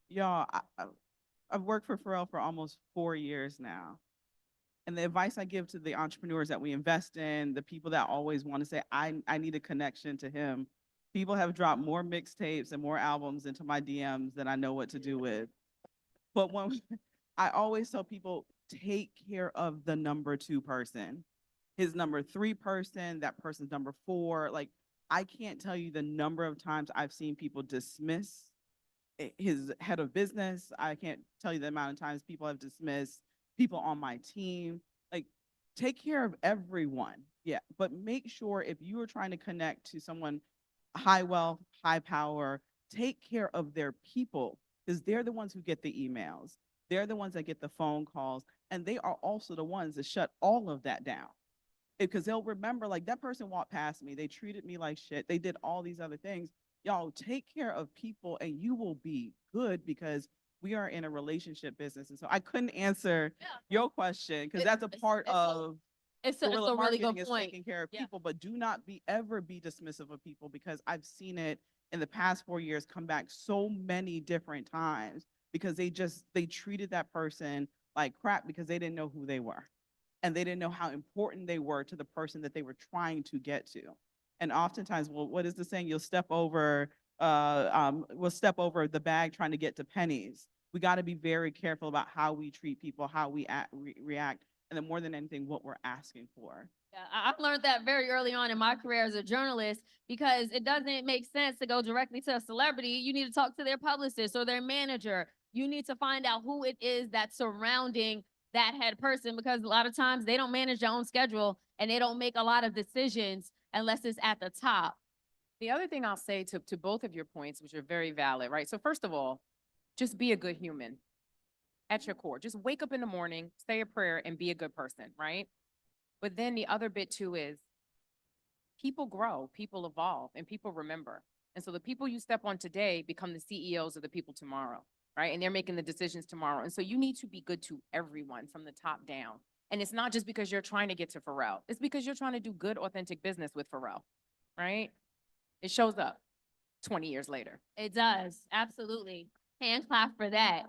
Y'all, I've worked for Pharrell for almost 4 years now. And the advice I give to the entrepreneurs that we invest in, the people that always want to say, I need a connection to him. People have dropped more mixtapes and more albums into my DMs than I know what to do with. But when I always tell people, take care of the number 2 person. His number 3 person, that person's number 4. Like, I can't tell you the number of times I've seen people dismiss his head of business. I can't tell you the amount of times people have dismissed people on my team. Like, take care of everyone. Yeah. But make sure if you are trying to connect to someone high wealth, high power, take care of their people, because they're the ones who get the emails. They're the ones that get the phone calls. And they are also the ones that shut all of that down. Because they'll remember, like, that person walked past me. They treated me like shit. They did all these other things. Y'all, take care of people and you will be good, because we are in a relationship business. And so I couldn't answer your question, because that's a part of it's a really good is point. taking care of people. But do not ever be dismissive of people, because I've seen it in the past 4 years come back so many different times, because they treated that person like crap because they didn't know who they were. And they didn't know how important they were to the person that they were trying to get to. And oftentimes, well, what is the saying? We'll step over the bag trying to get to pennies. We got to be very careful about how we treat people, how we react, and then more than anything, what we're asking for. Yeah, I've learned that very early on in my career as a journalist, because it doesn't make sense to go directly to a celebrity. You need to talk to their publicist or their manager. You need to find out who it is that's surrounding that head person, because a lot of times they don't manage their own schedule and they don't make a lot of decisions unless it's at the top. The other thing I'll say to both of your points, which are very valid, right? So first of all, just be a good human at your core. Just wake up in the morning, say a prayer, and be a good person, right? But then the other bit too is people grow, people evolve, and people remember. And so the people you step on today become the CEOs of the people tomorrow, right? And they're making the decisions tomorrow. And so you need to be good to everyone from the top down. And it's not just because you're trying to get to Pharrell. It's because you're trying to do good, authentic business with Pharrell, right? It shows up 20 years later. It does. Absolutely. Hand clap for that.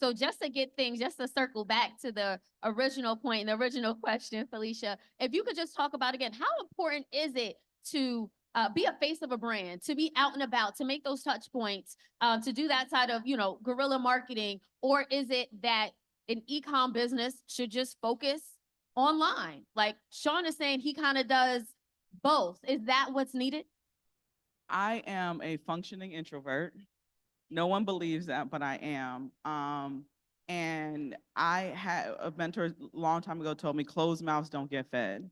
So just to circle back to the original point and the original question, Felicia, if you could just talk about again, how important is it to be a face of a brand, to be out and about, to make those touch points, to do that side of, guerrilla marketing? Or is it that an e-com business should just focus online? Like Sean is saying, he kind of does both. Is that what's needed? I am a functioning introvert. No one believes that, but I am. And I had a mentor a long time ago told me closed mouths don't get fed.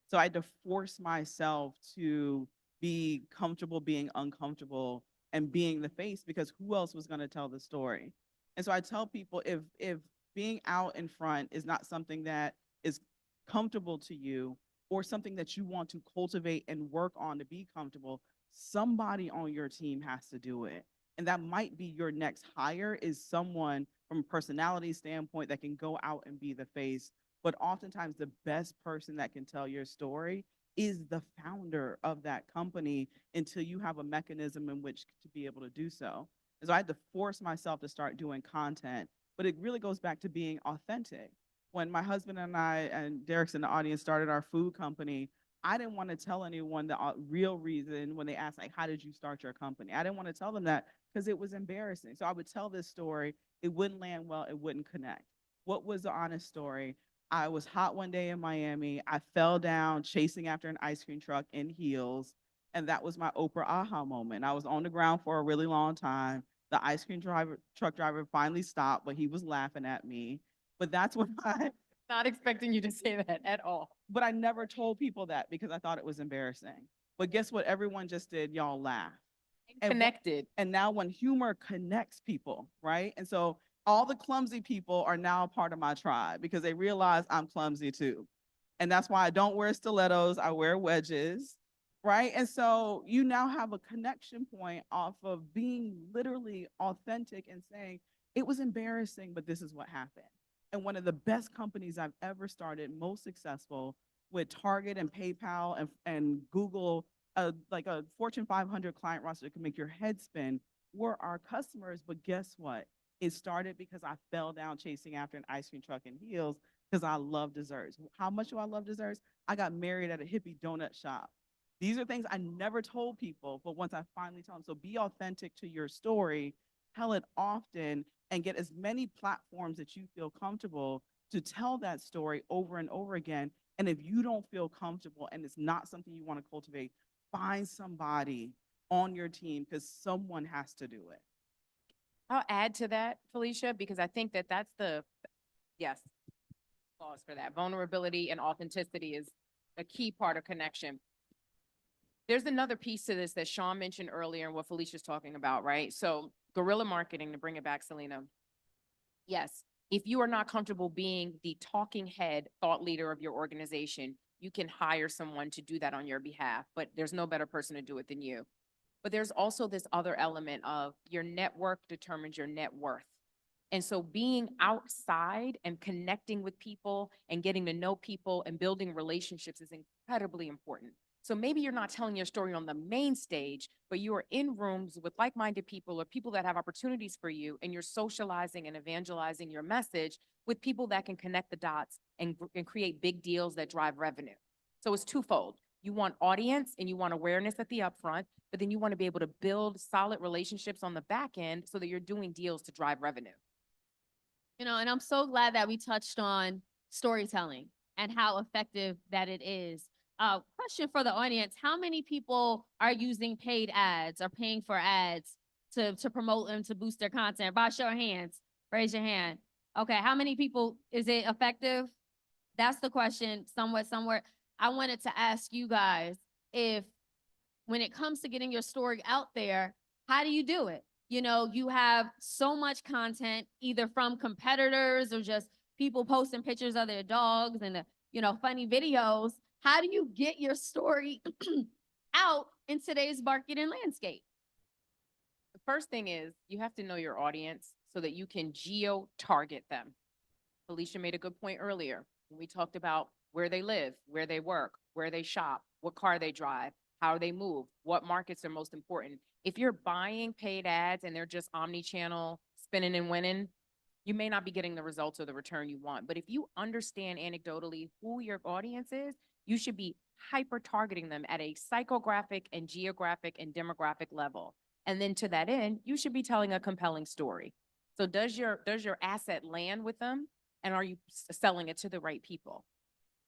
So I had to force myself to be comfortable being uncomfortable and being the face, because who else was going to tell the story? And so I tell people, if being out in front is not something that is comfortable to you, or something that you want to cultivate and work on to be comfortable, somebody on your team has to do it. And that might be your next hire, is someone from a personality standpoint that can go out and be the face. But oftentimes the best person that can tell your story is the founder of that company, until you have a mechanism in which to be able to do so. And so I had to force myself to start doing content, but it really goes back to being authentic. When my husband and I, and Derek's in the audience, started our food company, I didn't want to tell anyone the real reason when they asked, like, how did you start your company? I didn't want to tell them that because it was embarrassing. So I would tell this story, it wouldn't land well, it wouldn't connect. What was the honest story? I was hot one day in Miami. I fell down chasing after an ice cream truck in heels. And that was my Oprah aha moment. I was on the ground for a really long time. The ice cream truck driver finally stopped, but he was laughing at me. But that's when Not expecting you to say that at all. but I never told people that because I thought it was embarrassing. But guess what? Everyone just did. Y'all laugh. And Connected. And now when humor connects people, right? And so all the clumsy people are now a part of my tribe because they realize I'm clumsy too. And that's why I don't wear stilettos, I wear wedges, right? And so you now have a connection point off of being literally authentic and saying, it was embarrassing, but this is what happened. And one of the best companies I've ever started, most successful, with Target and PayPal and Google, like a Fortune 500 client roster that can make your head spin, were our customers. But guess what? It started because I fell down chasing after an ice cream truck in heels because I love desserts. How much do I love desserts? I got married at a hippie donut shop. These are things I never told people, but once I finally tell them, so be authentic to your story, tell it often, and get as many platforms that you feel comfortable to tell that story over and over again. And if you don't feel comfortable and it's not something you want to cultivate, find somebody on your team because someone has to do it. I'll add to that, Felicia, because I think that that's yes, pause for that. Vulnerability and authenticity is a key part of connection. There's another piece to this that Sean mentioned earlier and what Felicia's talking about, right? So guerrilla marketing, to bring it back, Selena. Yes, if you are not comfortable being the talking head thought leader of your organization, you can hire someone to do that on your behalf, but there's no better person to do it than you. But there's also this other element of your network determines your net worth. And so being outside and connecting with people and getting to know people and building relationships is incredibly important. So maybe you're not telling your story on the main stage, but you are in rooms with like-minded people or people that have opportunities for you, and you're socializing and evangelizing your message with people that can connect the dots and create big deals that drive revenue. So it's twofold. You want audience and you want awareness at the upfront, but then you want to be able to build solid relationships on the back end so that you're doing deals to drive revenue. And I'm so glad that we touched on storytelling and how effective that it is. Question for the audience: how many people are using paid ads or paying for ads to promote them, to boost their content? By show of hands, raise your hand. Okay, how many people? Is it effective? That's the question. Somewhere. I wanted to ask you guys, if when it comes to getting your story out there, how do you do it? You have so much content, either from competitors or just people posting pictures of their dogs and, funny videos. How do you get your story out in today's marketing landscape? The first thing is you have to know your audience so that you can geo-target them. Felicia made a good point earlier when we talked about where they live, where they work, where they shop, what car they drive, how they move, what markets are most important. If you're buying paid ads and they're just omni-channel spinning and winning, you may not be getting the results or the return you want. But if you understand anecdotally who your audience is, you should be hyper targeting them at a psychographic and geographic and demographic level. And then to that end, you should be telling a compelling story. So does your asset land with them? And are you selling it to the right people?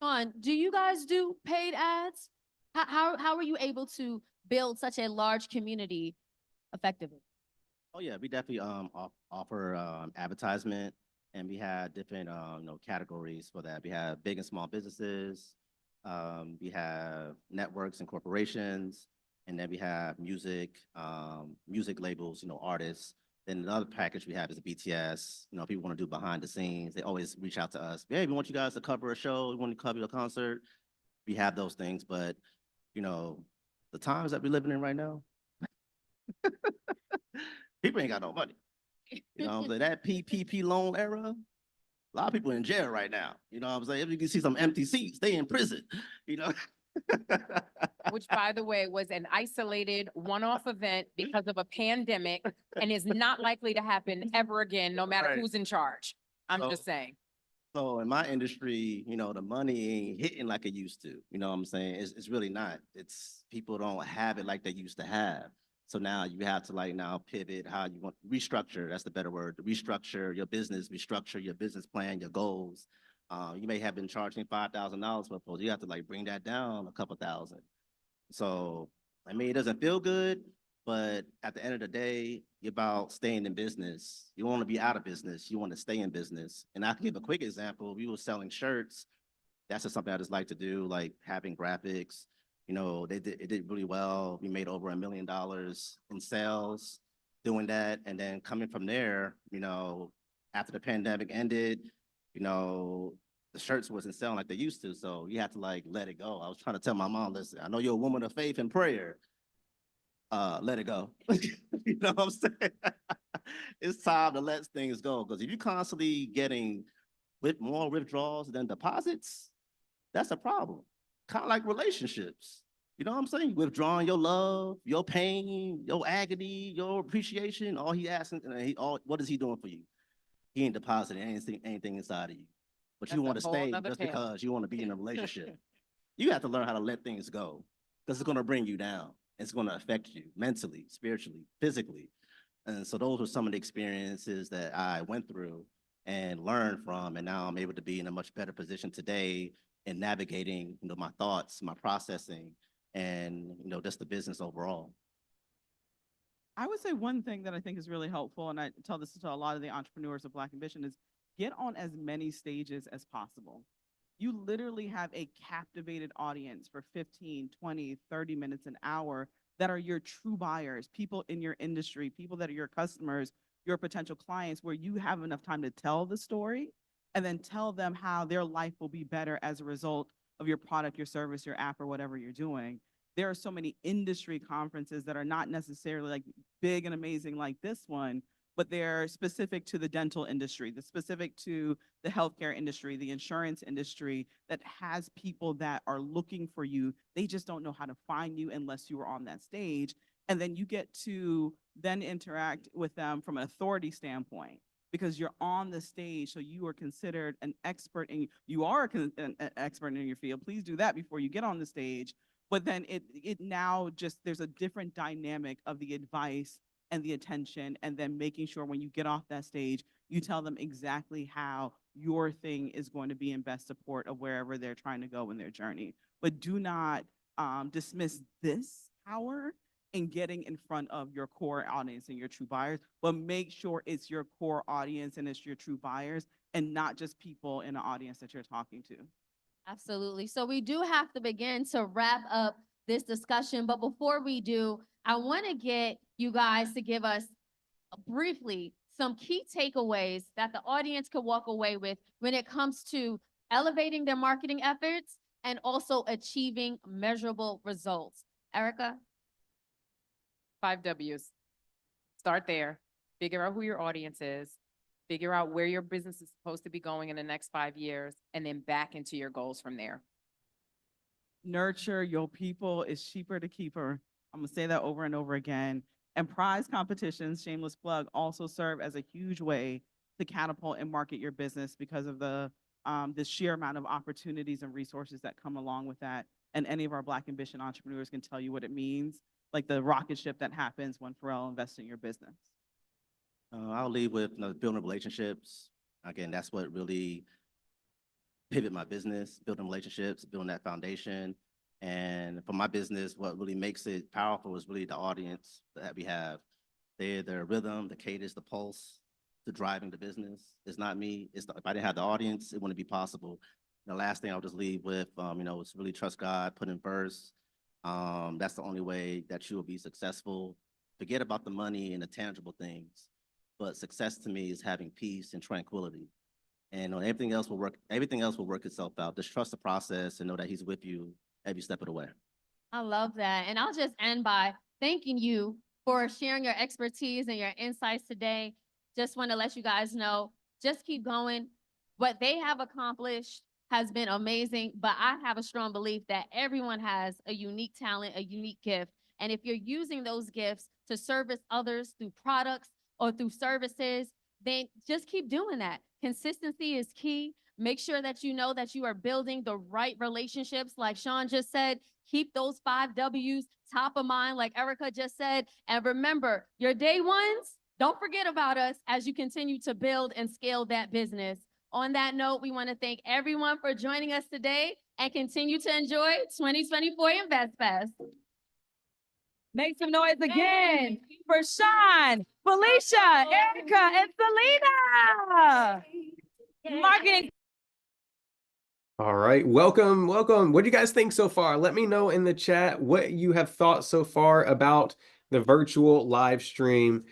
Sean, do you guys do paid ads? How are you able to build such a large community effectively? Oh yeah, we definitely offer advertisement, and we have different categories for that. We have big and small businesses, we have networks and corporations, and then we have music labels, artists. Then another package we have is BTS. People want to do behind the scenes. They always reach out to us. Hey, we want you guys to cover a show. We want to cover a concert. We have those things, but the times that we're living in right now, people ain't got no money. That PPP loan era, a lot of people in jail right now. What I'm saying? If you can see some empty seats, they in prison, Which, by the way, was an isolated one-off event because of a pandemic and is not likely to happen ever again, no matter Right. who's in charge. I'm So- just saying. So in my industry, the money ain't hitting like it used to. You know what I'm saying? It's really not. It's people don't have it like they used to have. So now you have to now pivot how you want restructure. That's the better word. Restructure your business, restructure your business plan, your goals. You may have been charging $5,000 for a post. You have to bring that down a couple thousand. So it doesn't feel good, but at the end of the day, you're about staying in business. You want to be out of business. You want to stay in business. And I can give a quick example. We were selling shirts. That's just something I just like to do, like having graphics. It did really well. We made over $1 million in sales doing that. And then coming from there, after the pandemic ended, the shirts wasn't selling like they used to. So you had to let it go. I was trying to tell my mom, listen, I know you're a woman of faith and prayer. Let it go. You know what I'm saying? It's time to let things go. Because if you're constantly getting more withdrawals than deposits, that's a problem. Kind of like relationships. You know what I'm saying? Withdrawing your love, your pain, your agony, your appreciation. All he asking, what is he doing for you? He ain't depositing anything inside of you. But That's you a want to whole stay nother just panel. because you want to be in a relationship. You have to learn how to let things go because it's going to bring you down. It's going to affect you mentally, spiritually, physically. And so those were some of the experiences that I went through and learned from. And now I'm able to be in a much better position today in navigating, my thoughts, my processing, and, just the business overall. I would say one thing that I think is really helpful, and I tell this to a lot of the entrepreneurs of Black Ambition, is get on as many stages as possible. You literally have a captivated audience for 15, 20, 30 minutes, an hour that are your true buyers, people in your industry, people that are your customers, your potential clients, where you have enough time to tell the story and then tell them how their life will be better as a result of your product, your service, your app, or whatever you're doing. There are so many industry conferences that are not necessarily big and amazing like this one, but they're specific to the dental industry, the specific to the healthcare industry, the insurance industry, that has people that are looking for you. They just don't know how to find you unless you are on that stage. And then you get to then interact with them from an authority standpoint because you're on the stage. So you are considered an expert and you are an expert in your field. Please do that before you get on the stage. But then it now just, there's a different dynamic of the advice and the attention, and then making sure when you get off that stage, you tell them exactly how your thing is going to be in best support of wherever they're trying to go in their journey. But do not dismiss this power in getting in front of your core audience and your true buyers, but make sure it's your core audience and it's your true buyers and not just people in the audience that you're talking to. Absolutely. So we do have to begin to wrap up this discussion. But before we do, I want to get you guys to give us briefly some key takeaways that the audience could walk away with when it comes to elevating their marketing efforts and also achieving measurable results. Erica? 5 W's. Start there. Figure out who your audience is. Figure out where your business is supposed to be going in the next 5 years, and then back into your goals from there. Nurture your people is cheaper to keep her. I'm gonna say that over and over again. And prize competitions, shameless plug, also serve as a huge way to catapult and market your business because of the the sheer amount of opportunities and resources that come along with that. And any of our Black Ambition entrepreneurs can tell you what it means, like the rocket ship that happens when Pharrell invests in your business. I'll lead with building relationships. Again, that's what really pivot my business, building relationships, building that foundation. And for my business, what really makes it powerful is really the audience that we have. They're the rhythm, the cadence, the pulse, the driving the business. It's not me. If I didn't have the audience, it wouldn't be possible. The last thing I'll just leave with, is really trust God, put him first. That's the only way that you will be successful. Forget about the money and the tangible things. But success to me is having peace and tranquility. And everything else will work. Everything else will work itself out. Just trust the process and know that he's with you every step of the way. I love that. And I'll just end by thanking you for sharing your expertise and your insights today. Just want to let you guys know, just keep going. What they have accomplished has been amazing, but I have a strong belief that everyone has a unique talent, a unique gift. And if you're using those gifts to service others through products or through services, then just keep doing that. Consistency is key. Make sure that you know that you are building the right relationships. Like Sean just said, keep those 5 W's top of mind, like Erica just said. And remember, your day ones, don't forget about us as you continue to build and scale that business. On that note, we want to thank everyone for joining us today and continue to enjoy 2024 Invest Fest. Make some noise again for Sean, Felicia, Erica, and Selena. Marketing. All right, welcome. What do you guys think so far? Let me know in the chat what you have thought so far about the virtual live stream.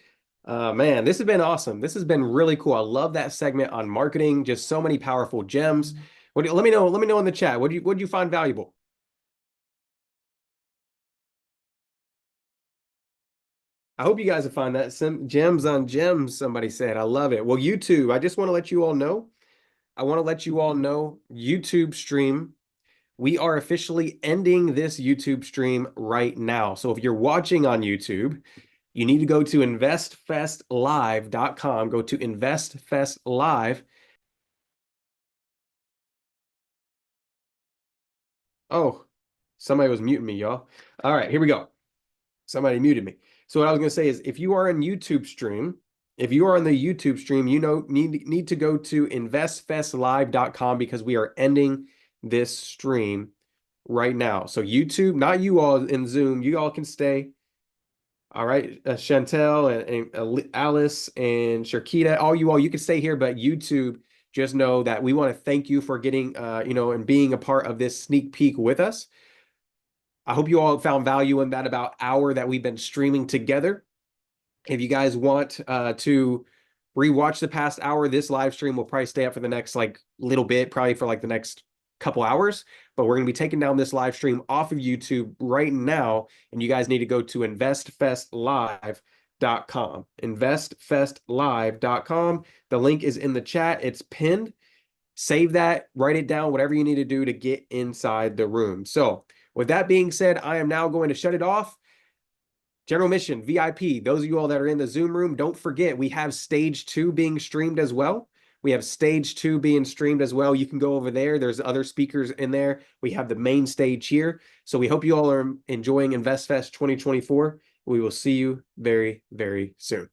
Man, this has been awesome. This has been really cool. I love that segment on marketing. Just so many powerful gems. Let me know in the chat. What do you find valuable? I hope you guys will find that some gems on gems, somebody said. I love it. Well, YouTube, I just want to let you all know. YouTube stream, we are officially ending this YouTube stream right now. So if you're watching on YouTube, you need to go to investfestlive.com. Go to investfestlive. Oh, somebody was muting me, y'all. All right, here we go. Somebody muted me. So what I was going to say is if you are in YouTube stream, if you are on the YouTube stream, need to go to investfestlive.com because we are ending this stream right now. So YouTube, not you all in Zoom, you all can stay. All right, Chantel and Alice and Sharkita, all you can stay here, but YouTube, just know that we want to thank you for getting, and being a part of this sneak peek with us. I hope you all found value in that about hour that we've been streaming together. If you guys want to rewatch the past hour, this live stream will probably stay up for the next little bit, probably for the next couple hours. But we're going to be taking down this live stream off of YouTube right now, and you guys need to go to investfestlive.com. Investfestlive.com. The link is in the chat. It's pinned. Save that, write it down, whatever you need to do to get inside the room. So with that being said, I am now going to shut it off. General Mission, VIP, those of you all that are in the Zoom room, don't forget, we have stage 2 being streamed as well. You can go over there. There's other speakers in there. We have the main stage here. So we hope you all are enjoying InvestFest 2024. We will see you very, very soon.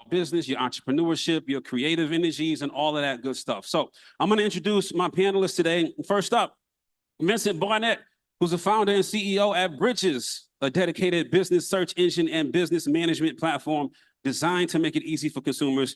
Business, your entrepreneurship, your creative energies, and all of that good stuff. So I'm going to introduce my panelists today. First up, Vincent Barnett, who's the founder and CEO at Bridges, a dedicated business search engine and business management platform designed to make it easy for consumers